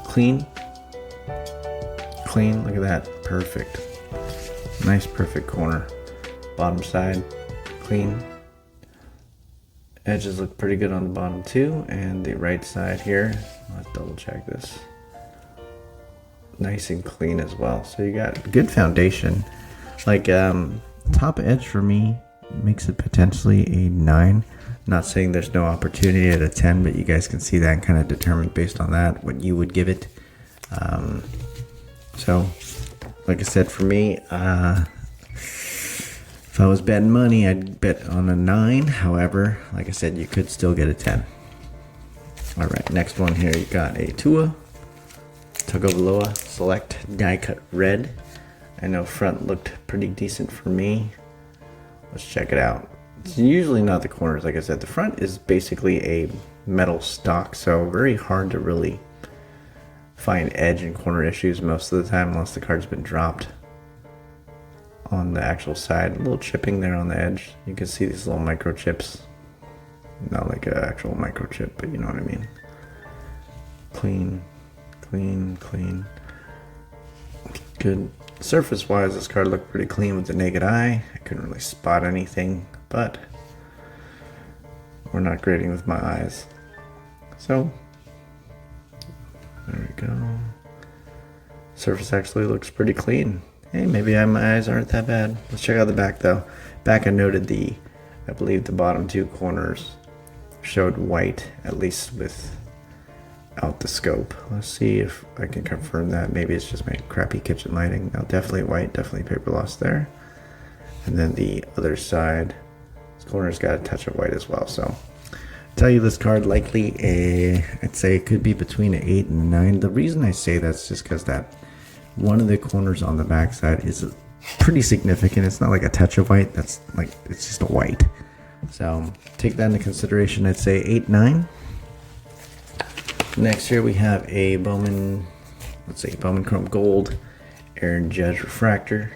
Clean. Clean, look at that. Perfect. Nice, perfect corner. Bottom side, clean. Edges look pretty good on the bottom too, and the right side here, let's double check this. Nice and clean as well. So you got good foundation. Like Top edge for me makes it potentially a 9. Not saying there's no opportunity at a 10, but you guys can see that and kind of determine based on that what you would give it. So, like I said, for me, if I was betting money, I'd bet on a 9. However, like I said, you could still get a 10. All right, next one here, you got a Tagovailoa Select Die Cut Red. I know front looked pretty decent for me. Let's check it out. It's usually not the corners, like I said. The front is basically a metal stock, so very hard to really find edge and corner issues most of the time unless the card's been dropped on the actual side. A little chipping there on the edge. You can see these little microchips. Not like an actual microchip, but you know what I mean. Clean, clean, clean. Good. Surface wise, this card looked pretty clean with the naked eye. I couldn't really spot anything, but we're not grading with my eyes. So, there we go. Surface actually looks pretty clean. Hey, maybe my eyes aren't that bad. Let's check out the back though. Back I noted I believe the bottom 2 corners showed white, at least without the scope. Let's see if I can confirm that. Maybe it's just my crappy kitchen lighting. No, definitely white, definitely paper loss there. And then the other side, this corner's got a touch of white as well. So, I'll tell you this card likely I'd say it could be between an 8 and a 9. The reason I say that's just because that one of the corners on the back side is pretty significant. It's not like a touch of white. That's like, it's just a white. So take that into consideration. I'd say 8, 9. Next here we have a Bowman Chrome Gold Aaron Judge Refractor.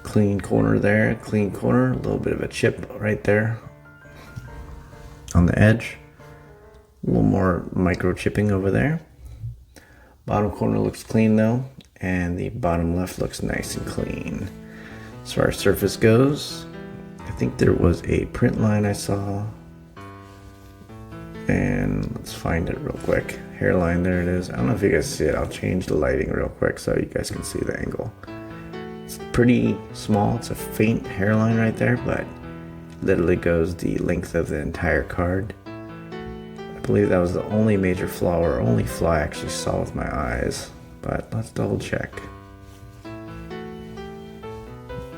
Clean corner there, clean corner. A little bit of a chip right there on the edge. A little more micro chipping over there. Bottom corner looks clean though, and the bottom left looks nice and clean. As far as surface goes, I think there was a print line I saw, and let's find it real quick. Hairline, there it is. I don't know if you guys see it. I'll change the lighting real quick so you guys can see the angle. It's pretty small. It's a faint hairline right there, but literally goes the length of the entire card. I believe that was the only major flaw, or only flaw I actually saw with my eyes, but let's double check.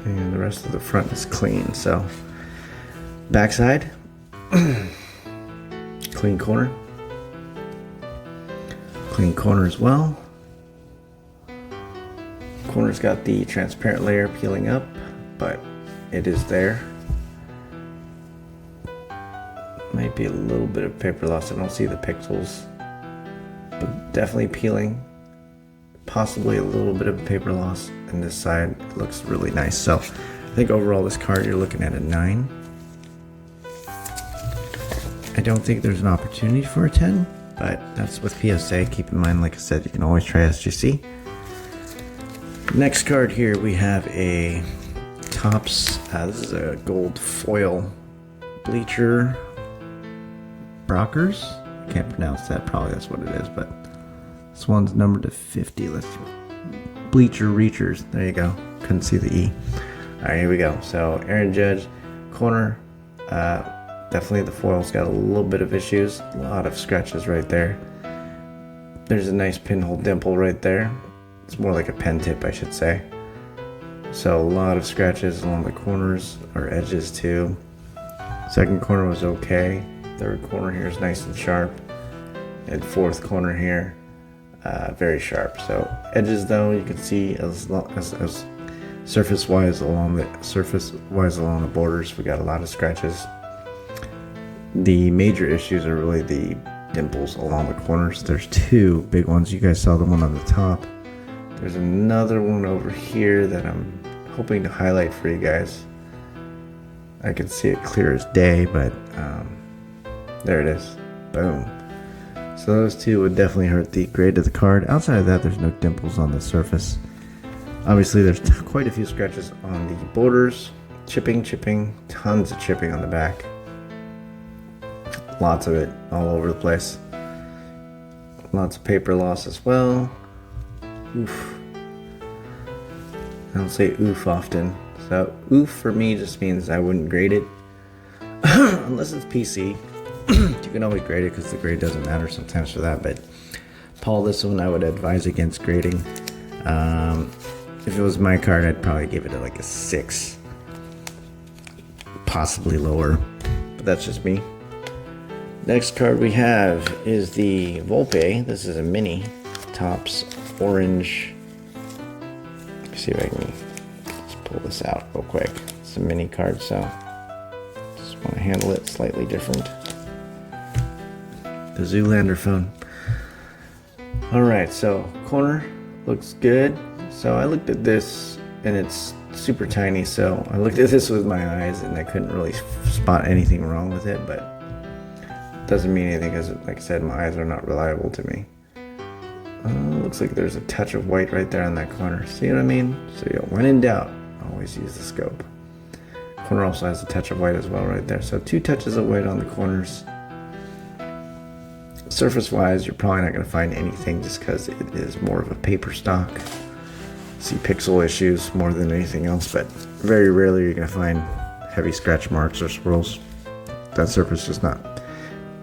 And the rest of the front is clean. So backside, clean corner as well. Corner's got the transparent layer peeling up, but it is there. Might be a little bit of paper loss. I don't see the pixels, but definitely peeling. Possibly a little bit of paper loss, and this side looks really nice. So I think overall this card you're looking at a 9. I don't think there's an opportunity for a 10, but that's with PSA. Keep in mind, like I said, you can always try SGC. Next card here we have a Topps. This is a gold foil bleacher Brockers. I can't pronounce that. Probably that's what it is, but this one's numbered to 50. Let's bleacher reachers. There you go. Couldn't see the E. All right, here we go. So Aaron Judge corner. Definitely the foil's got a little bit of issues. A lot of scratches right there. There's a nice pinhole dimple right there. It's more like a pen tip, I should say. So a lot of scratches along the corners or edges too. Second corner was okay. Third corner here is nice and sharp. And fourth corner here, very sharp. So edges though, you can see as surface wise along the borders, we got a lot of scratches. The major issues are really the dimples along the corners. There's 2 big ones. You guys saw the one on the top. There's another one over here that I'm hoping to highlight for you guys. I can see it clear as day, but there it is. Boom. So those 2 would definitely hurt the grade of the card. Outside of that, there's no dimples on the surface. Obviously, there's quite a few scratches on the borders. Chipping, tons of chipping on the back. Lots of it all over the place. Lots of paper loss as well. Oof. I don't say oof often, So oof for me just means I wouldn't grade it. Unless it's PC. You can always grade it because the grade doesn't matter sometimes for that. But Paul, this one I would advise against grading. If it was my card, I'd probably give it like a 6. Possibly lower. But that's just me. Next card we have is the Volpe. This is a mini. Topps orange. Let's see if I can just pull this out real quick. It's a mini card, so just want to handle it slightly different. The Zoolander phone. Alright, so corner looks good. So I looked at this and it's super tiny, so I looked at this with my eyes and I couldn't really spot anything wrong with it, but it doesn't mean anything because, like I said, my eyes are not reliable to me. Looks like there's a touch of white right there on that corner. See what I mean? So when in doubt, always use the scope. Corner also has a touch of white as well right there. So 2 touches of white on the corners. Surface wise, you're probably not going to find anything just because it is more of a paper stock. See pixel issues more than anything else, but very rarely you're going to find heavy scratch marks or swirls. That surface is not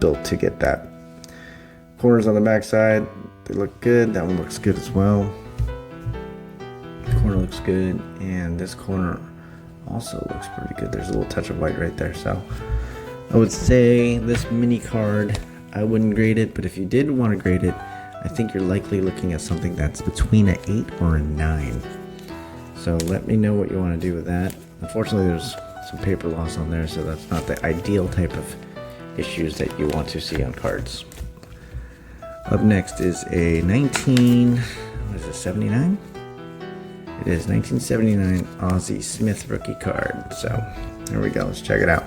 built to get that. Corners on the back side, they look good. That one looks good as well. Corner looks good, and this corner also looks pretty good. There's a little touch of white right there, so I would say this mini card, I wouldn't grade it, but if you did want to grade it, I think you're likely looking at something that's between an 8 or a 9. So let me know what you want to do with that. Unfortunately, there's some paper loss on there, so that's not the ideal type of issues that you want to see on cards. Up next is a 79? It is 1979 Ozzie Smith rookie card. So there we go. Let's check it out.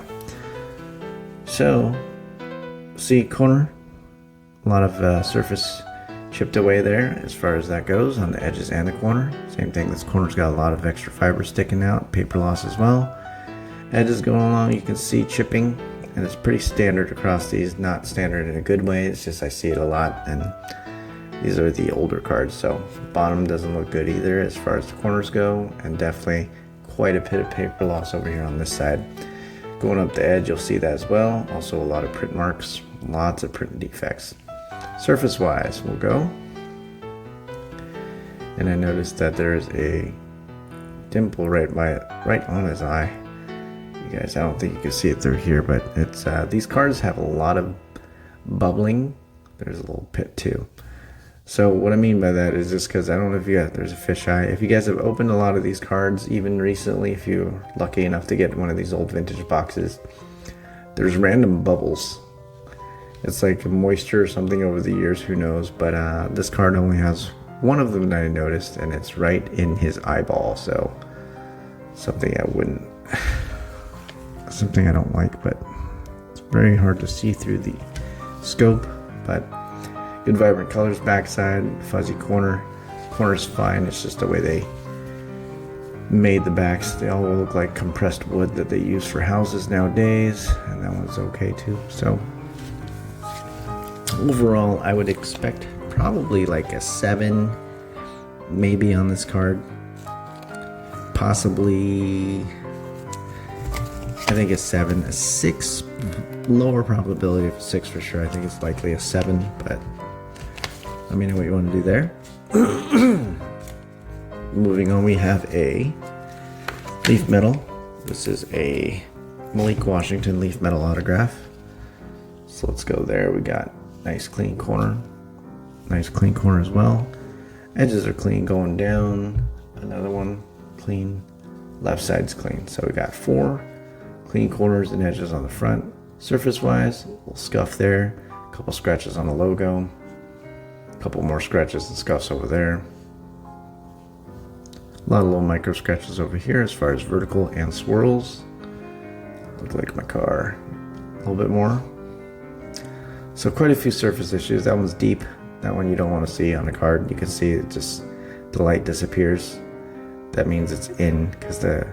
So see corner, a lot of surface chipped away there as far as that goes on the edges and the corner. Same thing, this corner's got a lot of extra fiber sticking out, paper loss as well. Edges going along, you can see chipping, and it's pretty standard across these. Not standard in a good way, it's just I see it a lot, and these are the older cards, so bottom doesn't look good either as far as the corners go, and definitely quite a bit of paper loss over here on this side. Going up the edge, you'll see that as well. Also a lot of print marks, lots of print defects. Surface wise, we'll go. And I noticed that there's a dimple right on his eye. You guys, I don't think you can see it through here, but it's these cards have a lot of bubbling. There's a little pit too. So what I mean by that is just because I don't know if there's a fisheye. If you guys have opened a lot of these cards, even recently, if you're lucky enough to get one of these old vintage boxes, there's random bubbles. It's like moisture or something over the years, who knows, but this card only has one of them that I noticed, and it's right in his eyeball, so something I don't like, but it's very hard to see through the scope. But good vibrant colors, backside, fuzzy corner. Corner's fine, it's just the way they made the backs. They all look like compressed wood that they use for houses nowadays, and that one's okay too. So overall, I would expect probably like a 7 maybe on this card. Possibly, I think a 7. A 6, lower probability of 6 for sure. I think it's likely a 7, but let me know what you want to do there. Moving on, we have a leaf metal. This is a Malik Washington leaf metal autograph. So let's go there. We got nice clean corner. Nice clean corner as well. Edges are clean going down. Another one clean. Left side's clean. So we got 4 clean corners and edges on the front. Surface wise, a little scuff there. A couple scratches on the logo. A couple more scratches and scuffs over there. A lot of little micro scratches over here as far as vertical and swirls. Look like my car. A little bit more. So quite a few surface issues. That one's deep. That one you don't want to see on a card. You can see it just, the light disappears. That means it's in, because the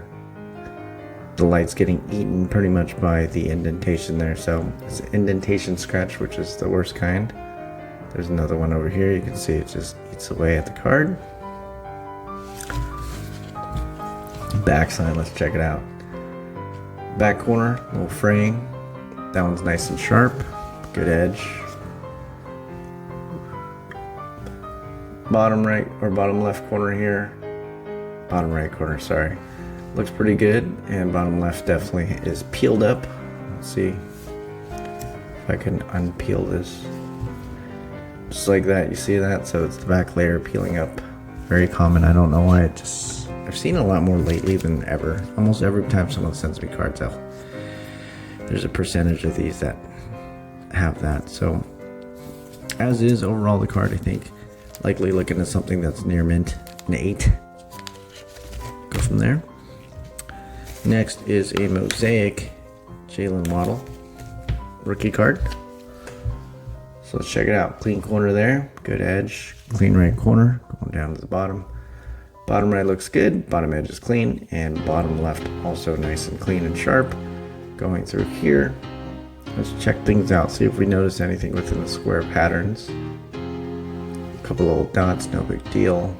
light's getting eaten pretty much by the indentation there. So it's an indentation scratch, which is the worst kind. There's another one over here. You can see it just eats away at the card. Back side, let's check it out. Back corner, little fraying. That one's nice and sharp. Good edge. Bottom right or bottom left corner here. Bottom right corner, sorry. Looks pretty good. And bottom left definitely is peeled up. Let's see if I can unpeel this. Just like that, you see that? So it's the back layer peeling up. Very common. I don't know why I've seen it a lot more lately than ever. Almost every time someone sends me cards out, there's a percentage of these that have that. So as is overall the card, I think likely looking at something that's near mint, an 8. Go from there. Next is a Mosaic Jalen Waddle rookie card. So let's check it out. Clean corner there, good edge, clean right corner, going down to the bottom. Bottom right looks good, bottom edge is clean, and bottom left also nice and clean and sharp. Going through here, let's check things out, see if we notice anything within the square patterns. A couple little dots, no big deal.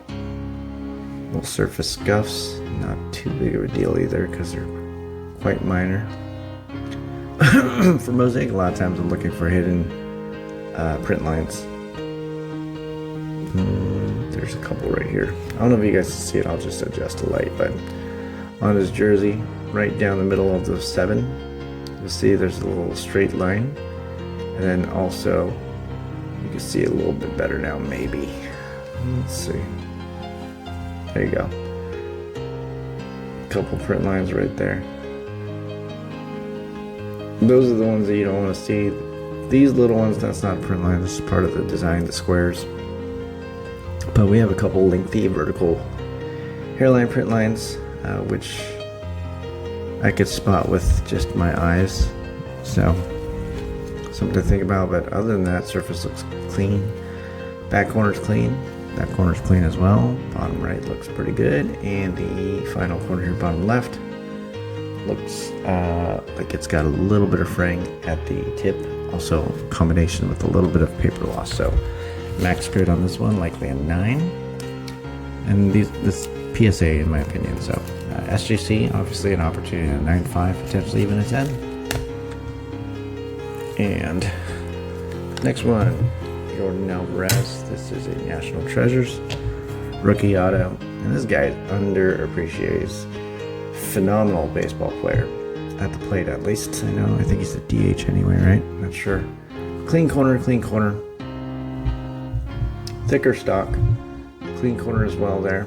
Little surface scuffs, not too big of a deal either because they're quite minor. For Mosaic, a lot of times I'm looking for hidden print lines. There's a couple right here. I don't know if you guys can see it, I'll just adjust the light, but on his jersey, right down the middle of the 7, you'll see there's a little straight line. And then also, you can see it a little bit better now, maybe. Let's see. There you go. Couple print lines right there. Those are the ones that you don't want to see. These little ones, that's not a print line, this is part of the design, the squares. But we have a couple lengthy vertical hairline print lines, which I could spot with just my eyes. So, something to think about, but other than that, surface looks clean. Back corner's clean. That corner's clean as well. Bottom right looks pretty good. And the final corner here, bottom left, looks like it's got a little bit of fraying at the tip. Also, combination with a little bit of paper loss. So, max grade on this one, likely a 9. And this PSA, in my opinion. So, SJC, obviously an opportunity at a 9.5, potentially even a 10. And next one, Jordan Alvarez. This is a National Treasures rookie auto. And this guy is underappreciated. He's a phenomenal baseball player. At the plate, at least. I know. I think he's a DH anyway, right? Not sure. Clean corner, clean corner. Thicker stock. Clean corner as well there.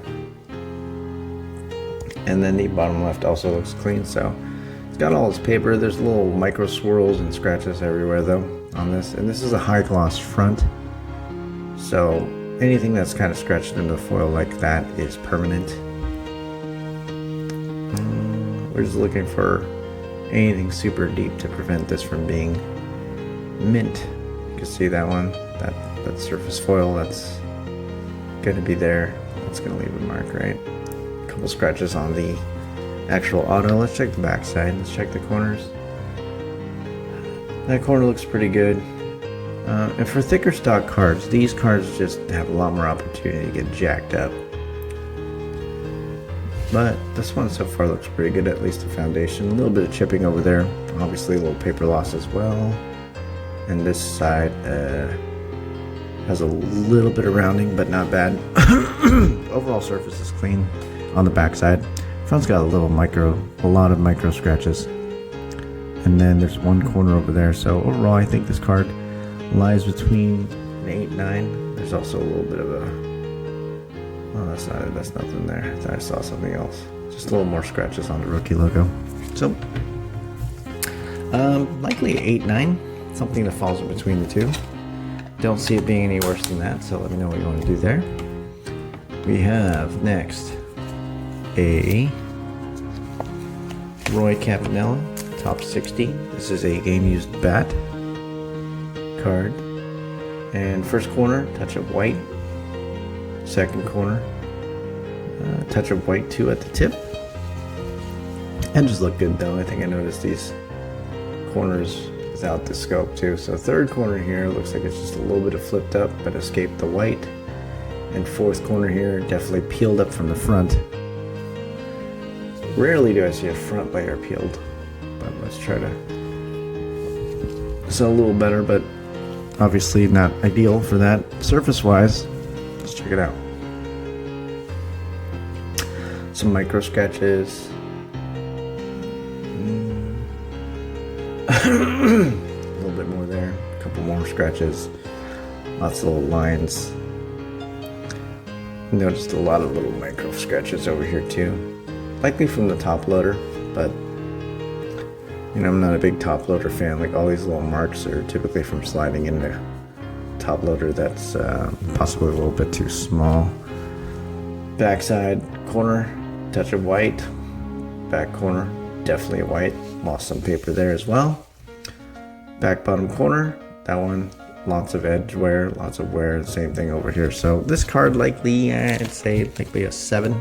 And then the bottom left also looks clean. So it's got all its paper. There's little micro swirls and scratches everywhere though on this. And this is a high gloss front. So anything that's kind of scratched into the foil like that is permanent. We're just looking for anything super deep to prevent this from being mint. You can see that one, that surface foil, that's going to be there. That's going to leave a mark, right? A couple scratches on the actual auto. Let's check the back side. Let's check the corners. That corner looks pretty good. And for thicker stock cards, these cards just have a lot more opportunity to get jacked up. But this one so far looks pretty good, at least the foundation. A little bit of chipping over there. Obviously a little paper loss as well. And this side has a little bit of rounding, but not bad. Overall surface is clean on the back side. Front's got a lot of micro scratches. And then there's one corner over there. So overall, I think this card lies between an 8, 9. There's also a little bit of a... Oh, that's not it. That's nothing there. I thought I saw something else. Just a little more scratches on the rookie logo. So, likely 8, 9. Something that falls in between the two. Don't see it being any worse than that, so let me know what you want to do there. We have next a Roy Campanella, top 60. This is a game-used bat card. And first corner, touch of white. Second corner, touch of white too at the tip. Edges look good though. I think I noticed these corners without the scope too. So third corner here looks like it's just a little bit of flipped up but escaped the white. And fourth corner here definitely peeled up from the front. Rarely do I see a front layer peeled, but let's try to. It's a little better, but obviously not ideal for that. Surface-wise, let's check it out. Some micro scratches. A little bit more there. A couple more scratches. Lots of little lines. Noticed a lot of little micro scratches over here too. Likely from the top loader, but you know, I'm not a big top loader fan. Like all these little marks are typically from sliding into top loader that's possibly a little bit too small. Backside corner, touch of white. Back corner, definitely white. Lost some paper there as well. Back bottom corner, that one, lots of edge wear, lots of wear. Same thing over here. So this card likely, I'd say likely a 7.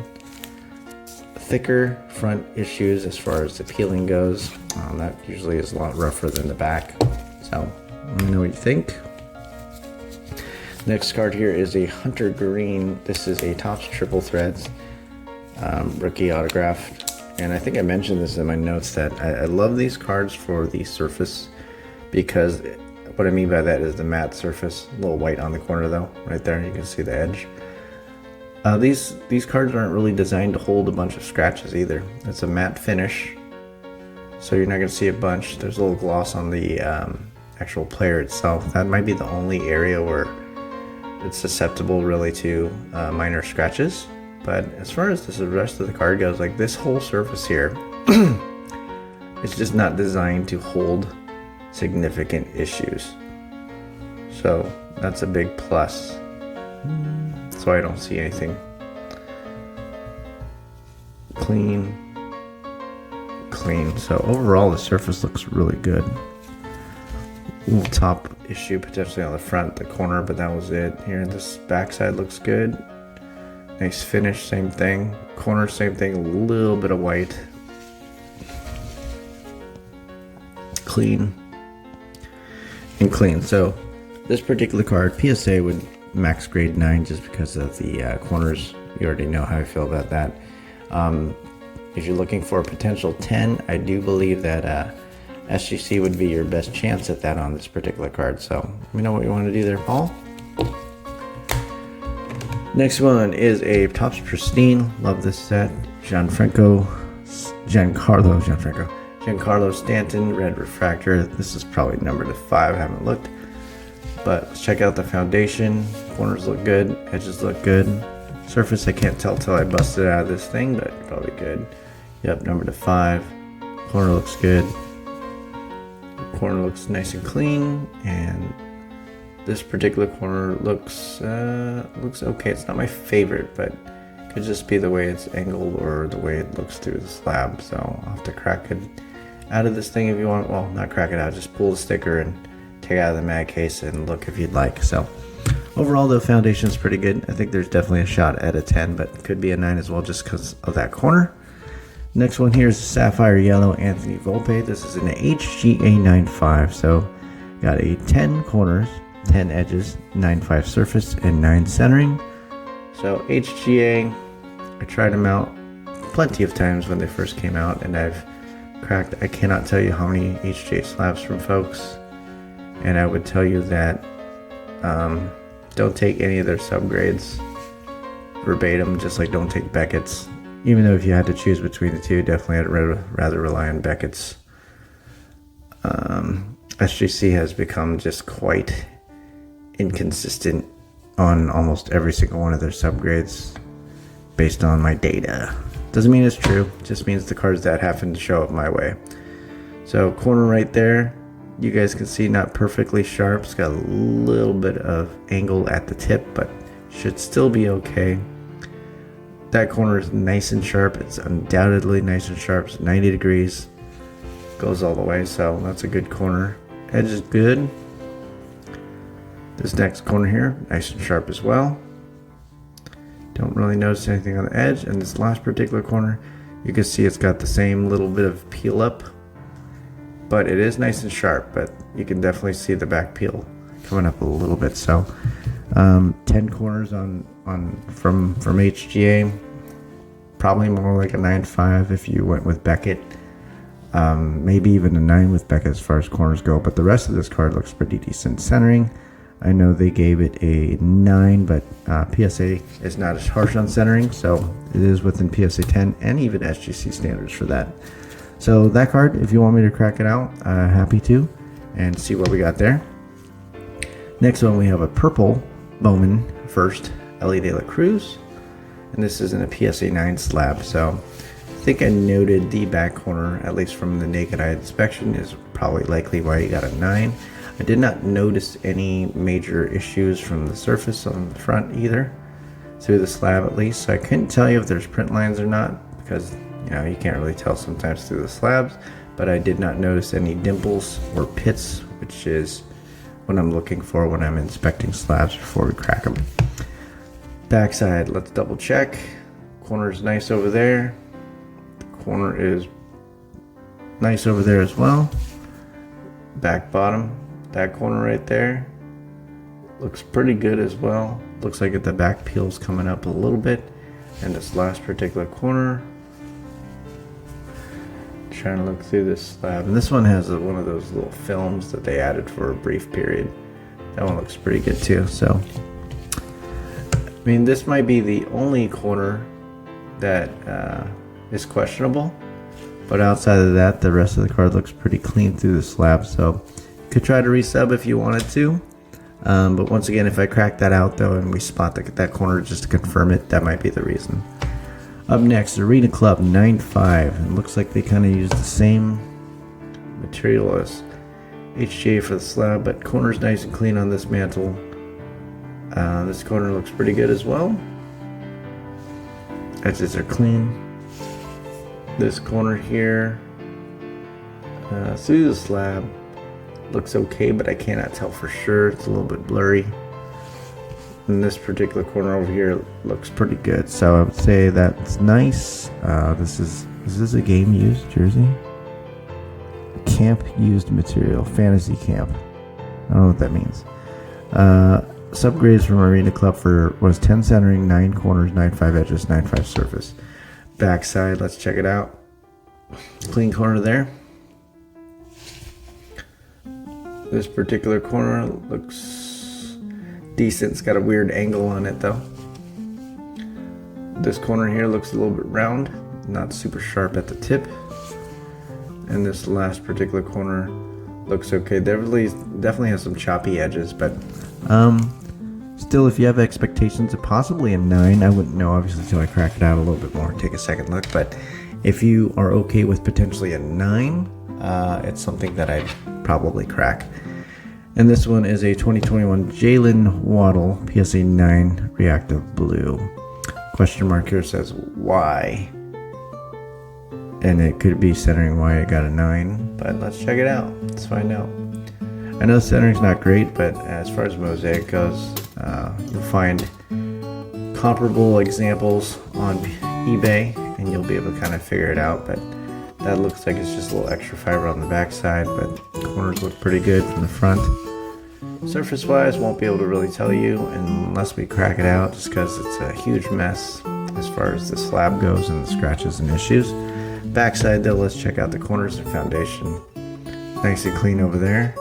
Thicker front issues as far as the peeling goes. That usually is a lot rougher than the back. So let me know what you think. Next card here is a Hunter Green. This is a Topps Triple Threads rookie autograph. And I think I mentioned this in my notes that I love these cards for the surface, because what I mean by that is the matte surface. A little white on the corner though, right there. You can see the edge. These cards aren't really designed to hold a bunch of scratches either. It's a matte finish, so you're not going to see a bunch. There's a little gloss on the actual player itself. That might be the only area where it's susceptible really to minor scratches. But as far as the rest of the card goes, like this whole surface here, it's just not designed to hold significant issues. So that's a big plus. So I don't see anything. Clean. So overall the surface looks really good. Little top issue potentially on the front, the corner, but that was it. Here this backside looks good. Nice finish, same thing. Corner, same thing, a little bit of white. Clean. And clean. So this particular card, PSA would max grade 9 just because of the corners. You already know how I feel about that. If you're looking for a potential 10, I do believe that SGC would be your best chance at that on this particular card. So let me know what you want to do there, Paul. Next one is a Topps Pristine. Love this set. Giancarlo Stanton red refractor. This is probably numbered to 5. I haven't looked. But let's check out the foundation. Corners look good. Edges look good. Surface I can't tell till I bust it out of this thing, but probably good. Yep, number to 5. Corner looks good. Corner looks nice and clean, and this particular corner looks okay. It's not my favorite, but it could just be the way it's angled or the way it looks through the slab. So I'll have to crack it out of this thing if you want. Well, not crack it out, just pull the sticker and take it out of the mag case and look if you'd like. So overall, the foundation is pretty good. I think there's definitely a shot at a 10, but could be a 9 as well just because of that corner. Next one here is Sapphire Yellow Anthony Volpe. This is an HGA 9.5, so got a 10 corners, 10 edges, 9.5 surface, and 9 centering. So HGA, I tried them out plenty of times when they first came out, and I've cracked, I cannot tell you how many HGA slabs from folks, and I would tell you that don't take any of their subgrades verbatim, just like don't take Beckett's. Even though if you had to choose between the two, definitely I'd rather rely on Beckett's. SGC has become just quite inconsistent on almost every single one of their subgrades based on my data. Doesn't mean it's true, just means the cards that happen to show up my way. So corner right there, you guys can see not perfectly sharp. It's got a little bit of angle at the tip, but should still be okay. That corner is nice and sharp. It's undoubtedly nice and sharp. It's 90 degrees. Goes all the way, so that's a good corner. Edge is good. This next corner here, nice and sharp as well. Don't really notice anything on the edge. And this last particular corner, you can see it's got the same little bit of peel up, but it is nice and sharp, but you can definitely see the back peel coming up a little bit. So 10 corners from HGA, probably more like a 9.5 if you went with Beckett. Maybe even a 9 with Beckett as far as corners go, but the rest of this card looks pretty decent. Centering, I know they gave it a 9, but PSA is not as harsh on centering, so it is within PSA 10 and even SGC standards for that. So that card, if you want me to crack it out, happy to, and see what we got there. Next one, we have a purple Bowman First Ellie De La Cruz, and this is in a PSA 9 slab. So I think I noted the back corner, at least from the naked eye inspection, is probably likely why you got a 9. I did not notice any major issues from the surface on the front either, through the slab at least. So I couldn't tell you if there's print lines or not, because you know you can't really tell sometimes through the slabs. But I did not notice any dimples or pits, which is what I'm looking for when I'm inspecting slabs before we crack them. Backside, let's double check. Corner is nice over there. The corner is nice over there as well. Back bottom, that corner right there looks pretty good as well. Looks like the back peel's coming up a little bit. And this last particular corner, trying to look through this slab, and this one has one of those little films that they added for a brief period. That one looks pretty good too. So I mean, this might be the only corner that is questionable, but outside of that, the rest of the card looks pretty clean through the slab. So you could try to resub if you wanted to, but once again, if I crack that out though and we spot that corner just to confirm it, that might be the reason. Up next, Arena Club 9.5. It looks like they kind of use the same material as HJ for the slab, but corner's nice and clean on this mantle. This corner looks pretty good as well. Edges are clean. This corner here, through the slab, looks okay, but I cannot tell for sure. It's a little bit blurry. And this particular corner over here looks pretty good, so I would say that's nice. Is this a game used jersey? Camp used material, fantasy camp. I don't know what that means. Subgrades from Arena Club was 10 centering, 9 corners, 9.5 edges, 9.5 surface. Backside, let's check it out. Clean corner there. This particular corner looks decent. It's got a weird angle on it though. This corner here looks a little bit round, not super sharp at the tip. And this last particular corner looks okay. Definitely has some choppy edges, but still, if you have expectations of possibly a 9, I wouldn't know obviously until I crack it out a little bit more and take a second look. But if you are okay with potentially a 9, it's something that I'd probably crack. And this one is a 2021 Jalen Waddle PSA 9 Reactive Blue. Question mark here says why, and it could be centering why I got a 9, but let's check it out. Let's find out. I know centering's not great, but as far as mosaic goes, you'll find comparable examples on eBay, and you'll be able to kind of figure it out. But that looks like it's just a little extra fiber on the back side, but corners look pretty good from the front. Surface wise, won't be able to really tell you unless we crack it out, just because it's a huge mess as far as the slab goes and the scratches and issues. Backside though, let's check out the corners and foundation. Nice and clean over there.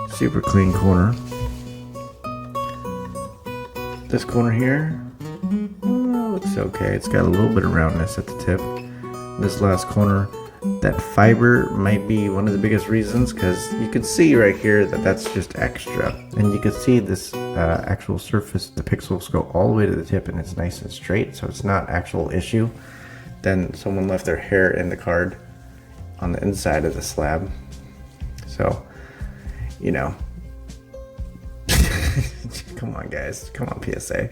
Super clean corner. This corner here looks okay. It's got a little bit of roundness at the tip. This last corner, that fiber might be one of the biggest reasons, because you can see right here that that's just extra, and you can see this actual surface, the pixels go all the way to the tip and it's nice and straight, so it's not actual issue. Then someone left their hair in the card on the inside of the slab, so you know. Come on guys, come on PSA.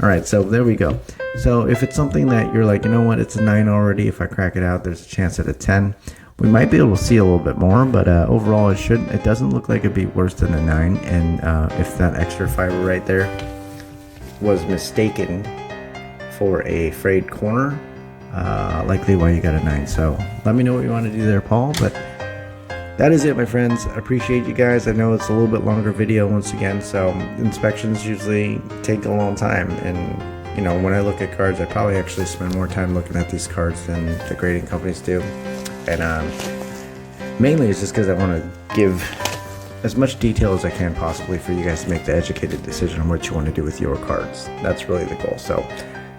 All right, so there we go. So if it's something that you're like, you know what, it's a 9 already, if I crack it out there's a chance at a 10, we might be able to see a little bit more, but overall it doesn't look like it'd be worse than a 9. And if that extra fiber right there was mistaken for a frayed corner, likely why you got a 9. So let me know what you want to do there, Paul. But that is it, my friends. I appreciate you guys. I know it's a little bit longer video once again, so inspections usually take a long time, and you know, when I look at cards, I probably actually spend more time looking at these cards than the grading companies do. And mainly it's just because I want to give as much detail as I can possibly for you guys to make the educated decision on what you want to do with your cards. That's really the goal. So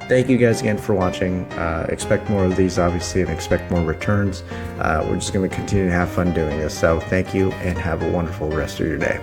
thank you guys again for watching. Expect more of these, obviously, and expect more returns. We're just going to continue to have fun doing this. So thank you, and have a wonderful rest of your day.